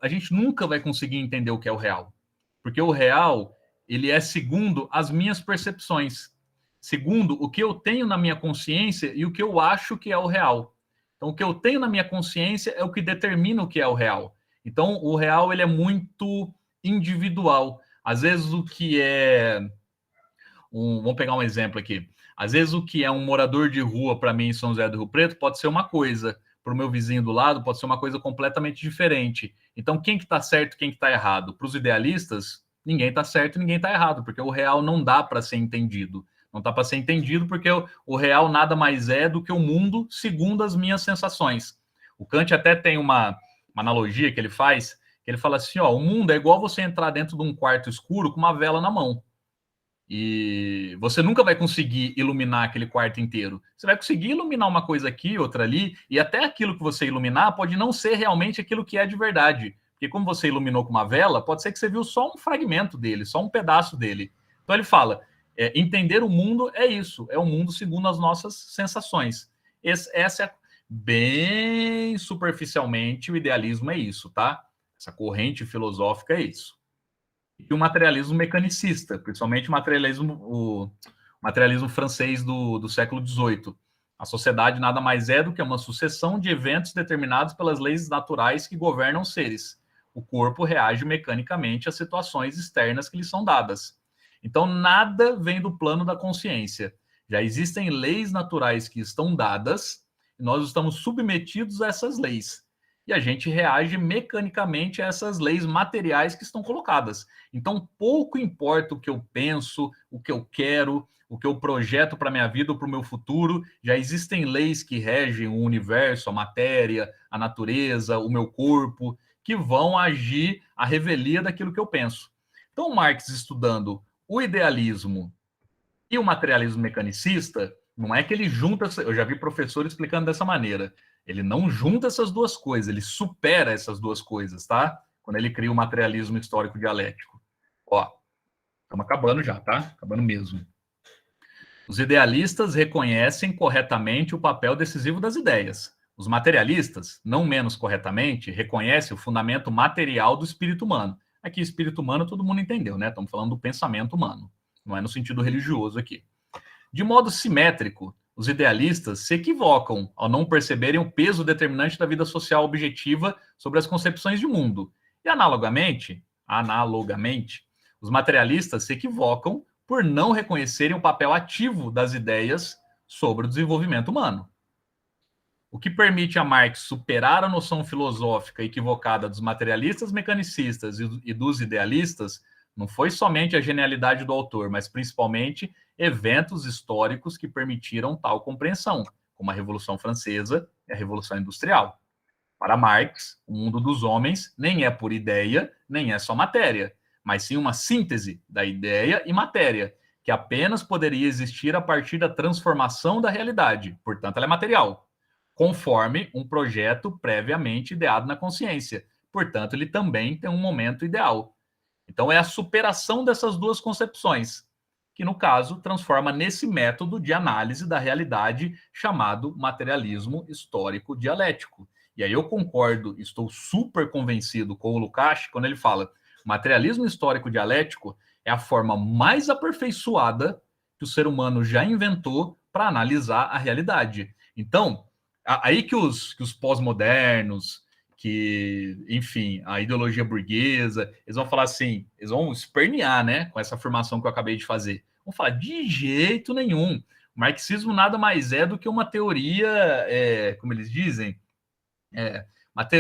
a gente nunca vai conseguir entender o que é o real, porque o real ele é segundo as minhas percepções, segundo o que eu tenho na minha consciência e o que eu acho que é o real. Então, o que eu tenho na minha consciência é o que determina o que é o real. Então, o real ele é muito individual. Às vezes, o que é vamos pegar um exemplo aqui. Às vezes o que é um morador de rua para mim em São José do Rio Preto pode ser uma coisa, para o meu vizinho do lado pode ser uma coisa completamente diferente. Então quem que está certo, quem que está errado? Para os idealistas, ninguém está certo e ninguém está errado, porque o real não dá para ser entendido. Não dá para ser entendido porque o real nada mais é do que o mundo segundo as minhas sensações. O Kant até tem uma analogia que ele faz, que ele fala assim, o mundo é igual você entrar dentro de um quarto escuro com uma vela na mão. E você nunca vai conseguir iluminar aquele quarto inteiro. Você vai conseguir iluminar uma coisa aqui, outra ali, e até aquilo que você iluminar pode não ser realmente aquilo que é de verdade. Porque como você iluminou com uma vela, pode ser que você viu só um fragmento dele, só um pedaço dele. Então ele fala, entender o mundo é isso, é o mundo segundo as nossas sensações. Essa é, bem superficialmente, o idealismo é isso, tá? Essa corrente filosófica é isso. E o materialismo mecanicista, principalmente o materialismo francês do século XVIII, A sociedade nada mais é do que uma sucessão de eventos determinados pelas leis naturais que governam os seres. O corpo reage mecanicamente às situações externas que lhe são dadas. Então, nada vem do plano da consciência. Já existem leis naturais que estão dadas, e nós estamos submetidos a essas leis. E a gente reage mecanicamente a essas leis materiais que estão colocadas. Então, pouco importa o que eu penso, o que eu quero, o que eu projeto para a minha vida ou para o meu futuro. Já existem leis que regem o universo, a matéria, a natureza, o meu corpo, que vão agir à revelia daquilo que eu penso. Então, Marx, estudando o idealismo e o materialismo mecanicista, não é que ele junta, eu já vi professor explicando dessa maneira, ele não junta essas duas coisas, ele supera essas duas coisas, tá? Quando ele cria o materialismo histórico dialético. Ó, estamos acabando já, tá? Acabando mesmo. Os idealistas reconhecem corretamente o papel decisivo das ideias. Os materialistas, não menos corretamente, reconhecem o fundamento material do espírito humano. Aqui, espírito humano, todo mundo entendeu, né? Estamos falando do pensamento humano, não é no sentido religioso aqui. De modo simétrico, os idealistas se equivocam ao não perceberem o peso determinante da vida social objetiva sobre as concepções de mundo. E analogamente, os materialistas se equivocam por não reconhecerem o papel ativo das ideias sobre o desenvolvimento humano. O que permite a Marx superar a noção filosófica equivocada dos materialistas mecanicistas e dos idealistas não foi somente a genialidade do autor, mas principalmente eventos históricos que permitiram tal compreensão, como a Revolução Francesa e a Revolução Industrial. Para Marx, o mundo dos homens nem é por ideia, nem é só matéria, mas sim uma síntese da ideia e matéria, que apenas poderia existir a partir da transformação da realidade, portanto ela é material, conforme um projeto previamente ideado na consciência, portanto ele também tem um momento ideal. Então é a superação dessas duas concepções, que no caso transforma nesse método de análise da realidade chamado materialismo histórico dialético. E aí eu concordo, estou super convencido com o Lukács quando ele fala: materialismo histórico dialético é a forma mais aperfeiçoada que o ser humano já inventou para analisar a realidade. Então, aí que os pós-modernos, que, enfim, a ideologia burguesa, eles vão falar assim, eles vão espernear, né, com essa afirmação que eu acabei de fazer. Vão falar, de jeito nenhum. O marxismo nada mais é do que uma teoria, como eles dizem,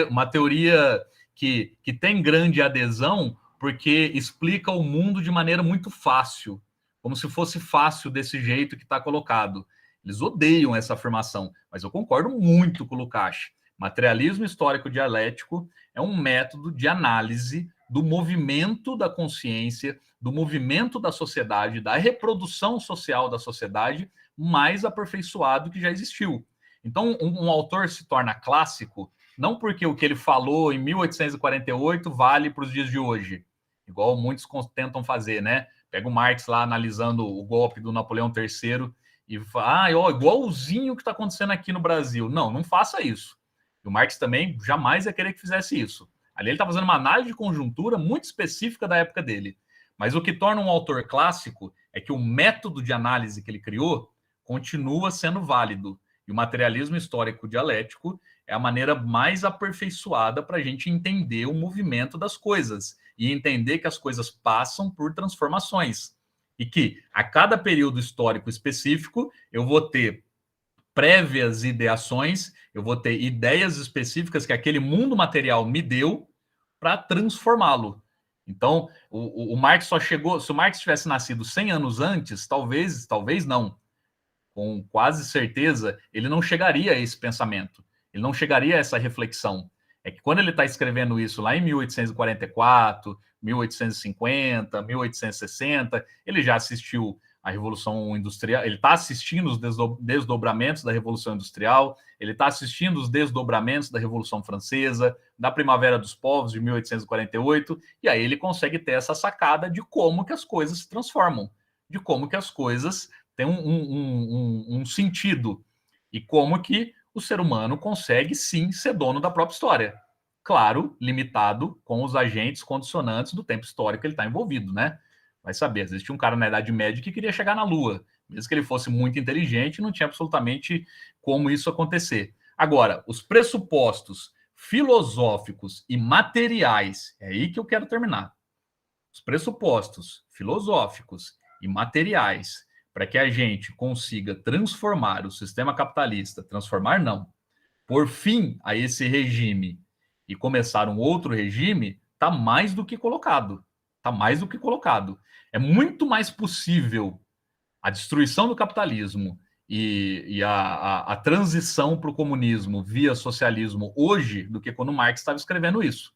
uma teoria que tem grande adesão porque explica o mundo de maneira muito fácil, como se fosse fácil desse jeito que está colocado. Eles odeiam essa afirmação, mas eu concordo muito com o Lukács. Materialismo histórico dialético é um método de análise do movimento da consciência, do movimento da sociedade, da reprodução social da sociedade mais aperfeiçoado que já existiu. Então, um autor se torna clássico não porque o que ele falou em 1848 vale para os dias de hoje, igual muitos tentam fazer, né? Pega o Marx lá analisando o golpe do Napoleão III e fala, igualzinho o que está acontecendo aqui no Brasil. Não, não faça isso. E o Marx também jamais ia querer que fizesse isso. Ali ele está fazendo uma análise de conjuntura muito específica da época dele. Mas o que torna um autor clássico é que o método de análise que ele criou continua sendo válido. E o materialismo histórico dialético é a maneira mais aperfeiçoada para a gente entender o movimento das coisas e entender que as coisas passam por transformações. E que a cada período histórico específico eu vou ter prévias ideações, eu vou ter ideias específicas que aquele mundo material me deu para transformá-lo. Então, o Marx só chegou... Se o Marx tivesse nascido 100 anos antes, talvez não, com quase certeza, ele não chegaria a esse pensamento, ele não chegaria a essa reflexão. É que quando ele está escrevendo isso lá em 1844, 1850, 1860, ele já assistiu a Revolução Industrial, ele está assistindo os desdobramentos da Revolução Industrial, ele está assistindo os desdobramentos da Revolução Francesa, da Primavera dos Povos de 1848, e aí ele consegue ter essa sacada de como que as coisas se transformam, de como que as coisas têm um sentido, e como que o ser humano consegue, sim, ser dono da própria história. Claro, limitado com os agentes condicionantes do tempo histórico que ele está envolvido, né? Vai saber, às vezes tinha um cara na Idade Média que queria chegar na Lua, Mesmo que ele fosse muito inteligente, não tinha absolutamente como isso acontecer. Agora, os pressupostos filosóficos e materiais, é aí que eu quero terminar. Os pressupostos filosóficos e materiais para que a gente consiga transformar o sistema capitalista, transformar não, por fim a esse regime e começar um outro regime, está mais do que colocado. Está mais do que colocado. É muito mais possível a destruição do capitalismo e a transição para o comunismo via socialismo hoje do que quando Marx estava escrevendo isso.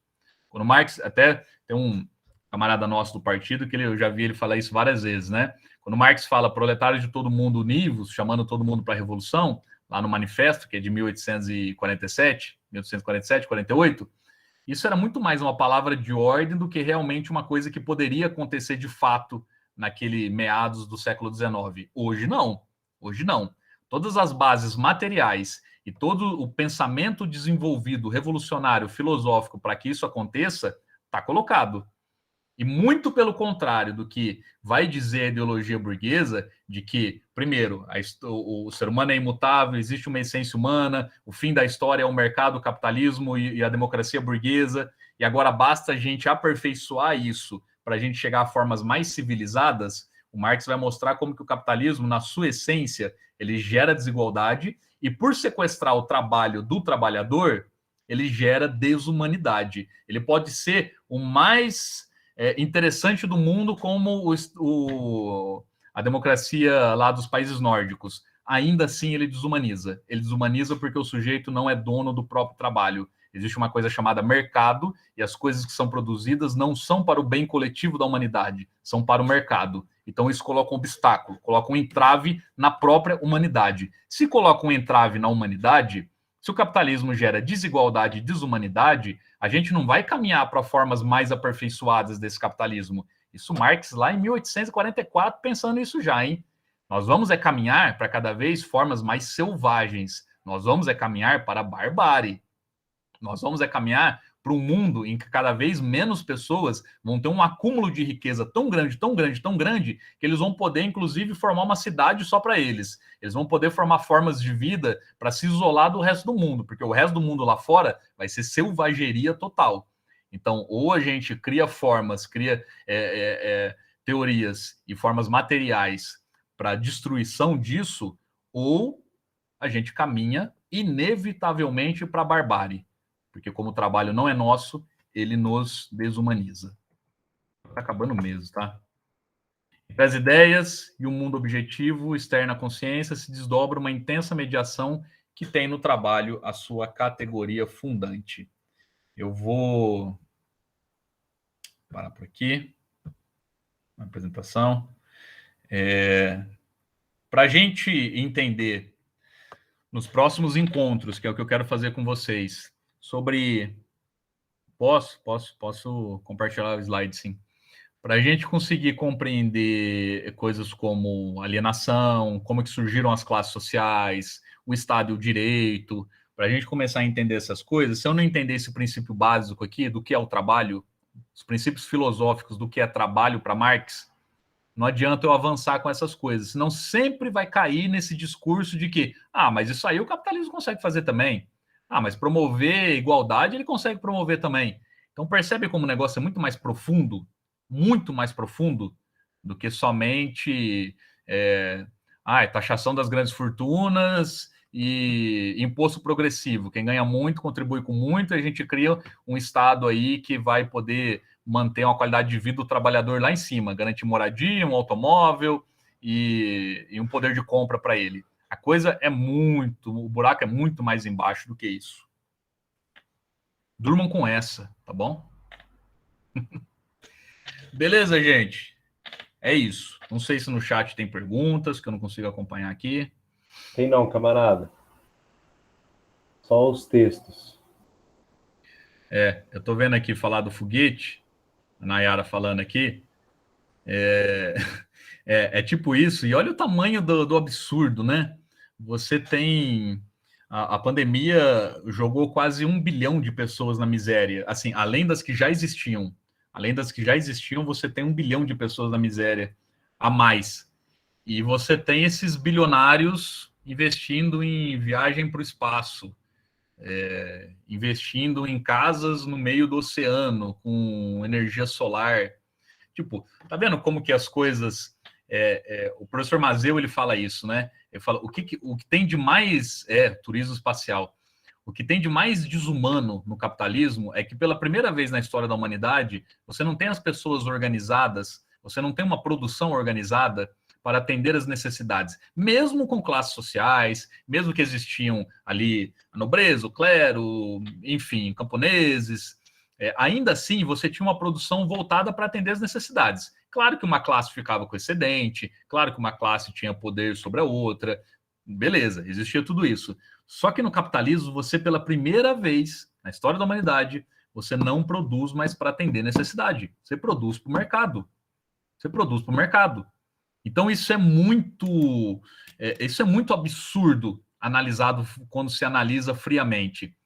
Quando Marx, até tem um camarada nosso do partido que eu já vi ele falar isso várias vezes, né? Quando Marx fala proletários de todo mundo univos, chamando todo mundo para a revolução, lá no manifesto, que é de 1847, 1847, 48, isso era muito mais uma palavra de ordem do que realmente uma coisa que poderia acontecer de fato naquele meados do século XIX. Hoje não. Hoje não. Todas as bases materiais e todo o pensamento desenvolvido, revolucionário, filosófico, para que isso aconteça, está colocado. E muito pelo contrário do que vai dizer a ideologia burguesa, de que, primeiro, o ser humano é imutável, existe uma essência humana, o fim da história é o mercado, o capitalismo e a democracia burguesa, e agora basta a gente aperfeiçoar isso para a gente chegar a formas mais civilizadas. O Marx vai mostrar como que o capitalismo, na sua essência, ele gera desigualdade, e por sequestrar o trabalho do trabalhador, ele gera desumanidade. Ele pode ser o mais interessante do mundo, como a democracia lá dos países nórdicos. Ainda assim, ele desumaniza. Ele desumaniza porque o sujeito não é dono do próprio trabalho. Existe uma coisa chamada mercado, e as coisas que são produzidas não são para o bem coletivo da humanidade, são para o mercado. Então, isso coloca um obstáculo, coloca um entrave na própria humanidade. Se coloca um entrave na humanidade, se o capitalismo gera desigualdade e desumanidade, a gente não vai caminhar para formas mais aperfeiçoadas desse capitalismo. Isso Marx lá em 1844 pensando nisso já, hein? Nós vamos caminhar para cada vez formas mais selvagens. Nós vamos caminhar para a barbárie. Nós vamos caminhar para um mundo em que cada vez menos pessoas vão ter um acúmulo de riqueza tão grande, tão grande, tão grande, que eles vão poder, inclusive, formar uma cidade só para eles. Eles vão poder formar formas de vida para se isolar do resto do mundo, porque o resto do mundo lá fora vai ser selvageria total. Então, ou a gente cria formas, cria teorias e formas materiais para a destruição disso, ou a gente caminha inevitavelmente para a barbárie. Porque como o trabalho não é nosso, ele nos desumaniza. Está acabando mesmo, tá? Entre as ideias e o mundo objetivo externo à consciência se desdobra uma intensa mediação que tem no trabalho a sua categoria fundante. Eu vou parar por aqui. Uma apresentação. Para a gente entender nos próximos encontros, que é o que eu quero fazer com vocês, sobre... Posso compartilhar o slide, sim. Para a gente conseguir compreender coisas como alienação, como que surgiram as classes sociais, o Estado e o direito, para a gente começar a entender essas coisas, se eu não entender esse princípio básico aqui do que é o trabalho, os princípios filosóficos do que é trabalho para Marx, não adianta eu avançar com essas coisas, senão sempre vai cair nesse discurso de que, mas isso aí o capitalismo consegue fazer também. Mas promover igualdade ele consegue promover também. Então percebe como o negócio é muito mais profundo do que somente taxação das grandes fortunas e imposto progressivo. Quem ganha muito contribui com muito, e a gente cria um Estado aí que vai poder manter uma qualidade de vida do trabalhador lá em cima, garantir moradia, um automóvel e um poder de compra para ele. A coisa o buraco é muito mais embaixo do que isso. Durmam com essa, tá bom? Beleza, gente? É isso. Não sei se no chat tem perguntas, que eu não consigo acompanhar aqui. Tem não, camarada. Só os textos. Eu tô vendo aqui falar do foguete, a Nayara falando aqui. É tipo isso, e olha o tamanho do absurdo, né? Você tem... A pandemia jogou quase 1 bilhão de pessoas na miséria. Assim, além das que já existiam. Além das que já existiam, você tem 1 bilhão de pessoas na miséria a mais. E você tem esses bilionários investindo em viagem para o espaço, investindo em casas no meio do oceano com energia solar. Tipo, tá vendo como que as coisas... o professor Mazeu, ele fala isso, né? Ele fala, o que tem de mais... turismo espacial. O que tem de mais desumano no capitalismo é que, pela primeira vez na história da humanidade, você não tem as pessoas organizadas, você não tem uma produção organizada para atender as necessidades, mesmo com classes sociais, mesmo que existiam ali a nobreza, o clero, enfim, camponeses, ainda assim você tinha uma produção voltada para atender as necessidades. Claro que uma classe ficava com excedente, claro que uma classe tinha poder sobre a outra, beleza, existia tudo isso. Só que no capitalismo, você, pela primeira vez na história da humanidade, você não produz mais para atender necessidade. Você produz para o mercado. Você produz para o mercado. Então, isso é muito absurdo analisado quando se analisa friamente.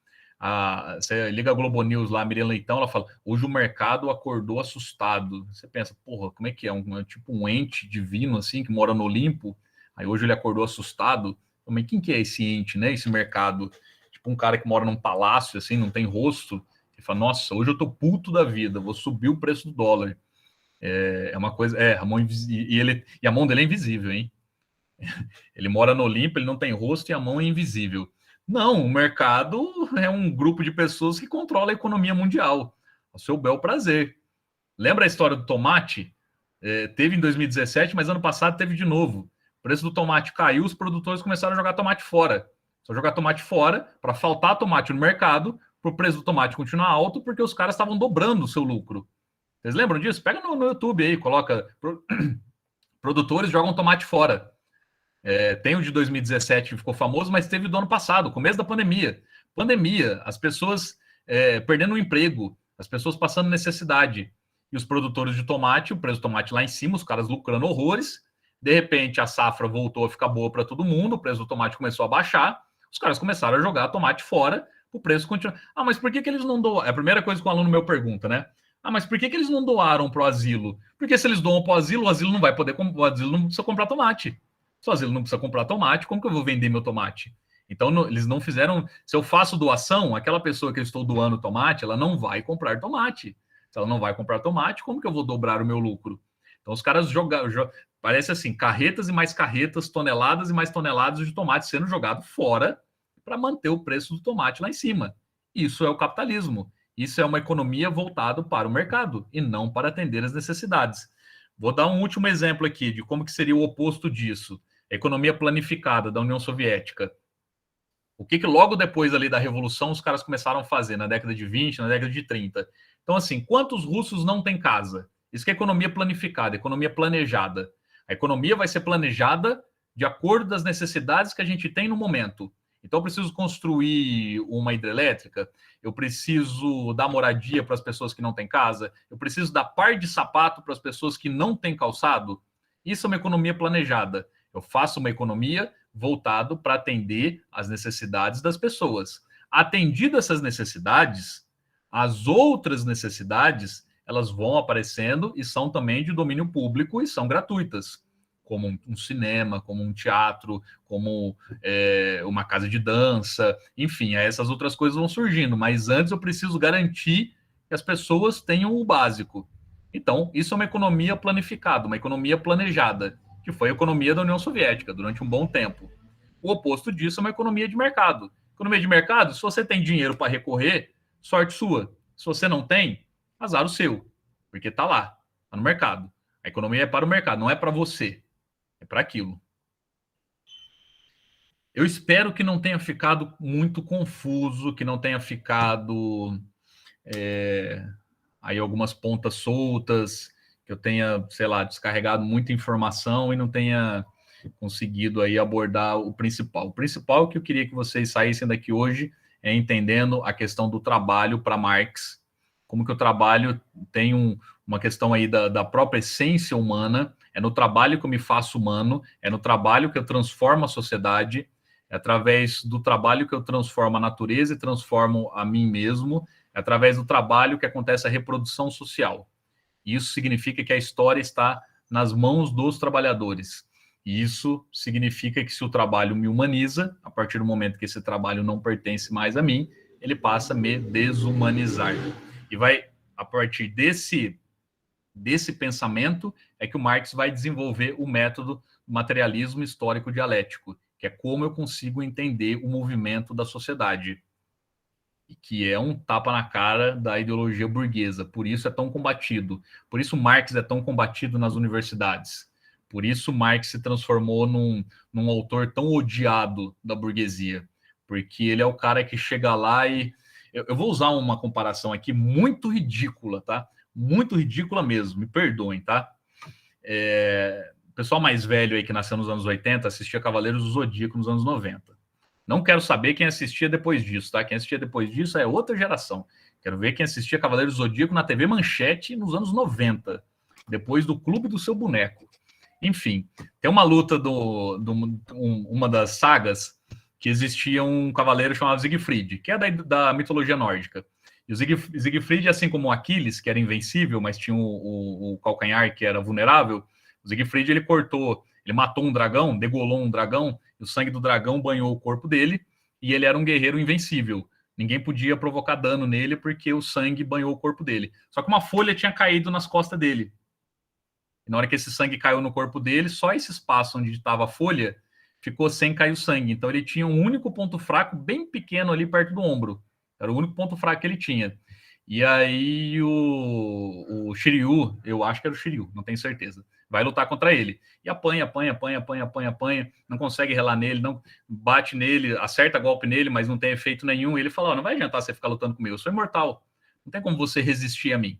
Você liga a Globo News lá, a Miriam Leitão, ela fala, hoje o mercado acordou assustado. Você pensa, porra, como é que é? Tipo um ente divino, assim, que mora no Olimpo. Aí hoje ele acordou assustado. Mas quem que é esse ente, né? Esse mercado? Tipo um cara que mora num palácio, assim, não tem rosto. Ele fala, nossa, hoje eu tô puto da vida, vou subir o preço do dólar. É uma coisa... a mão e a mão dele é invisível, hein? Ele mora no Olimpo, ele não tem rosto e a mão é invisível. Não, o mercado é um grupo de pessoas que controla a economia mundial, ao seu bel prazer. Lembra a história do tomate? Teve em 2017, mas ano passado teve de novo. O preço do tomate caiu, os produtores começaram a jogar tomate fora. Só jogar tomate fora para faltar tomate no mercado, para o preço do tomate continuar alto, porque os caras estavam dobrando o seu lucro. Vocês lembram disso? Pega no YouTube aí, coloca produtores jogam tomate fora. Tem o de 2017 que ficou famoso, mas teve do ano passado, começo da pandemia. Pandemia, as pessoas perdendo o emprego, as pessoas passando necessidade. E os produtores de tomate, o preço do tomate lá em cima, os caras lucrando horrores. De repente, a safra voltou a ficar boa para todo mundo, o preço do tomate começou a baixar, os caras começaram a jogar tomate fora, o preço continua. Ah, mas por que eles não doam? É a primeira coisa que o aluno meu pergunta, né? Ah, mas por que eles não doaram para o asilo? Porque se eles doam para o asilo não vai poder, o asilo não precisa comprar tomate. Se o asilo não precisa comprar tomate, como que eu vou vender meu tomate? Então, eles não fizeram... Se eu faço doação, aquela pessoa que eu estou doando tomate, ela não vai comprar tomate. Se ela não vai comprar tomate, como que eu vou dobrar o meu lucro? Então, os caras parece assim, carretas e mais carretas, toneladas e mais toneladas de tomate sendo jogado fora para manter o preço do tomate lá em cima. Isso é o capitalismo. Isso é uma economia voltada para o mercado e não para atender as necessidades. Vou dar um último exemplo aqui de como que seria o oposto disso. A economia planificada da União Soviética. O que logo depois ali da Revolução os caras começaram a fazer na década de 20, na década de 30. Então, assim, quantos russos não têm casa? Isso que é economia planificada, economia planejada. A economia vai ser planejada de acordo das necessidades que a gente tem no momento. Então, eu preciso construir uma hidrelétrica, eu preciso dar moradia para as pessoas que não têm casa, eu preciso dar par de sapato para as pessoas que não têm calçado. Isso é uma economia planejada. Eu faço uma economia voltado para atender às necessidades das pessoas. Atendidas essas necessidades, as outras necessidades, elas vão aparecendo e são também de domínio público e são gratuitas, como um cinema, como um teatro, como uma casa de dança, enfim, essas outras coisas vão surgindo, mas antes eu preciso garantir que as pessoas tenham o básico. Então, isso é uma economia planificada, uma economia planejada, que foi a economia da União Soviética durante um bom tempo. O oposto disso é uma economia de mercado. Economia de mercado, se você tem dinheiro para recorrer, sorte sua. Se você não tem, azar o seu, porque está lá, está no mercado. A economia é para o mercado, não é para você, é para aquilo. Eu espero que não tenha ficado muito confuso, que não tenha ficado aí algumas pontas soltas, que eu tenha, sei lá, descarregado muita informação e não tenha conseguido aí abordar o principal. O principal que eu queria que vocês saíssem daqui hoje é entendendo a questão do trabalho para Marx, como que o trabalho tem uma questão aí da própria essência humana, é no trabalho que eu me faço humano, é no trabalho que eu transformo a sociedade, é através do trabalho que eu transformo a natureza e transformo a mim mesmo, é através do trabalho que acontece a reprodução social. Isso significa que a história está nas mãos dos trabalhadores. E isso significa que se o trabalho me humaniza, a partir do momento que esse trabalho não pertence mais a mim, ele passa a me desumanizar. E vai, a partir desse pensamento, é que o Marx vai desenvolver o método do materialismo histórico dialético, que é como eu consigo entender o movimento da sociedade, e que é um tapa na cara da ideologia burguesa. Por isso é tão combatido. Por isso Marx é tão combatido nas universidades. Por isso Marx se transformou num autor tão odiado da burguesia. Porque ele é o cara que chega lá e... Eu vou usar uma comparação aqui muito ridícula, tá? Muito ridícula mesmo, me perdoem, tá? O pessoal mais velho aí que nasceu nos anos 80 assistia Cavaleiros do Zodíaco nos anos 90. Não quero saber quem assistia depois disso, tá? Quem assistia depois disso é outra geração. Quero ver quem assistia Cavaleiros do Zodíaco na TV Manchete nos anos 90, depois do Clube do Seu Boneco. Enfim, tem uma luta uma das sagas que existia um cavaleiro chamado Siegfried, que é da mitologia nórdica. E o Siegfried, assim como o Aquiles, que era invencível, mas tinha o calcanhar que era vulnerável, o Siegfried ele matou um dragão, degolou um dragão, e o sangue do dragão banhou o corpo dele, e ele era um guerreiro invencível. Ninguém podia provocar dano nele porque o sangue banhou o corpo dele. Só que uma folha tinha caído nas costas dele. E na hora que esse sangue caiu no corpo dele, só esse espaço onde estava a folha ficou sem cair o sangue. Então ele tinha um único ponto fraco bem pequeno ali perto do ombro. Era o único ponto fraco que ele tinha. E aí o Shiryu, eu acho que era o Shiryu, não tenho certeza, vai lutar contra ele. E apanha, não consegue relar nele, não bate nele, acerta golpe nele, mas não tem efeito nenhum. E ele fala, não vai adiantar você ficar lutando comigo, eu sou imortal. Não tem como você resistir a mim.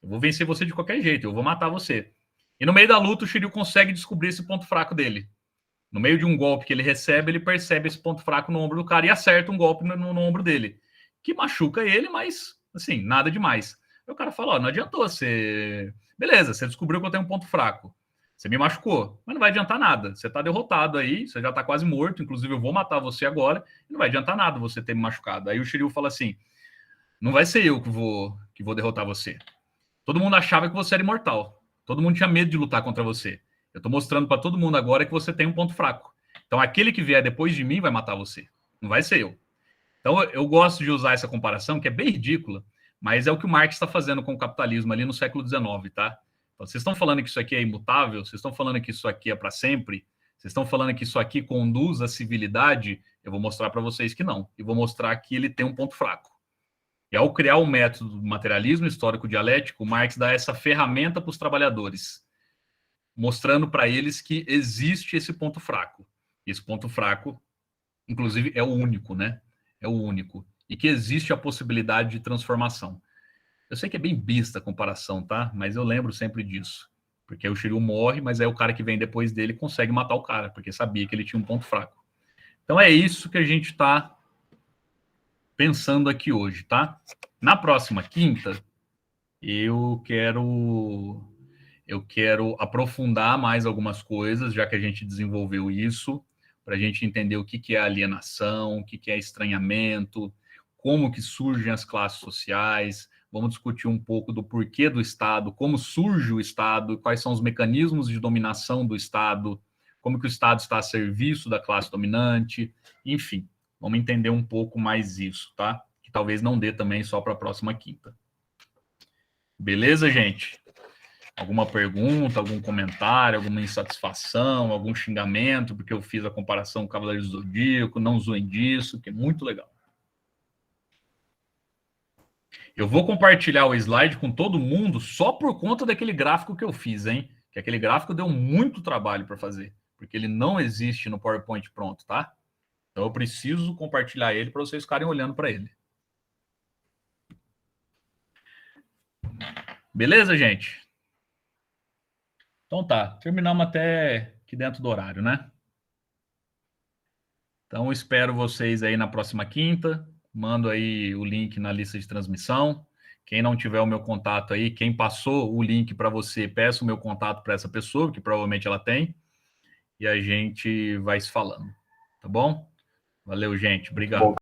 Eu vou vencer você de qualquer jeito, eu vou matar você. E no meio da luta, o Shiryu consegue descobrir esse ponto fraco dele. No meio de um golpe que ele recebe, ele percebe esse ponto fraco no ombro do cara e acerta um golpe no ombro dele, que machuca ele, mas, assim, nada demais. Aí o cara fala, não adiantou você... Beleza, você descobriu que eu tenho um ponto fraco. Você me machucou, mas não vai adiantar nada. Você tá derrotado aí, você já tá quase morto, inclusive eu vou matar você agora, e não vai adiantar nada você ter me machucado. Aí o Shiryu fala assim, não vai ser eu que vou derrotar você. Todo mundo achava que você era imortal. Todo mundo tinha medo de lutar contra você. Eu tô mostrando para todo mundo agora que você tem um ponto fraco. Então aquele que vier depois de mim vai matar você. Não vai ser eu. Então eu gosto de usar essa comparação, que é bem ridícula, mas é o que o Marx está fazendo com o capitalismo ali no século XIX, tá? Então, vocês estão falando que isso aqui é imutável, vocês estão falando que isso aqui é para sempre, vocês estão falando que isso aqui conduz à civilidade, eu vou mostrar para vocês que não. E vou mostrar que ele tem um ponto fraco. E ao criar o método do materialismo histórico dialético, Marx dá essa ferramenta para os trabalhadores, mostrando para eles que existe esse ponto fraco. Esse ponto fraco, inclusive, é o único, né? É o único. E que existe a possibilidade de transformação. Eu sei que é bem besta a comparação, tá? Mas eu lembro sempre disso. Porque o Shiryu morre, mas aí o cara que vem depois dele consegue matar o cara, porque sabia que ele tinha um ponto fraco. Então é isso que a gente está pensando aqui hoje, tá? Na próxima quinta, eu quero aprofundar mais algumas coisas, já que a gente desenvolveu isso, para a gente entender o que é alienação, o que é estranhamento, como que surgem as classes sociais. Vamos discutir um pouco do porquê do Estado, como surge o Estado, quais são os mecanismos de dominação do Estado, como que o Estado está a serviço da classe dominante, enfim, vamos entender um pouco mais isso, tá? Que talvez não dê também só para a próxima quinta. Beleza, gente? Alguma pergunta, algum comentário, alguma insatisfação, algum xingamento, porque eu fiz a comparação com o Cavaleiro do Zodíaco, não zoem disso, que é muito legal. Eu vou compartilhar o slide com todo mundo só por conta daquele gráfico que eu fiz, hein? Que aquele gráfico deu muito trabalho para fazer, porque ele não existe no PowerPoint pronto, tá? Então eu preciso compartilhar ele para vocês ficarem olhando para ele. Beleza, gente? Então tá, terminamos até aqui dentro do horário, né? Então espero vocês aí na próxima quinta. Mando aí o link na lista de transmissão. Quem não tiver o meu contato aí, quem passou o link para você, peça o meu contato para essa pessoa, que provavelmente ela tem. E a gente vai se falando. Tá bom? Valeu, gente. Obrigado.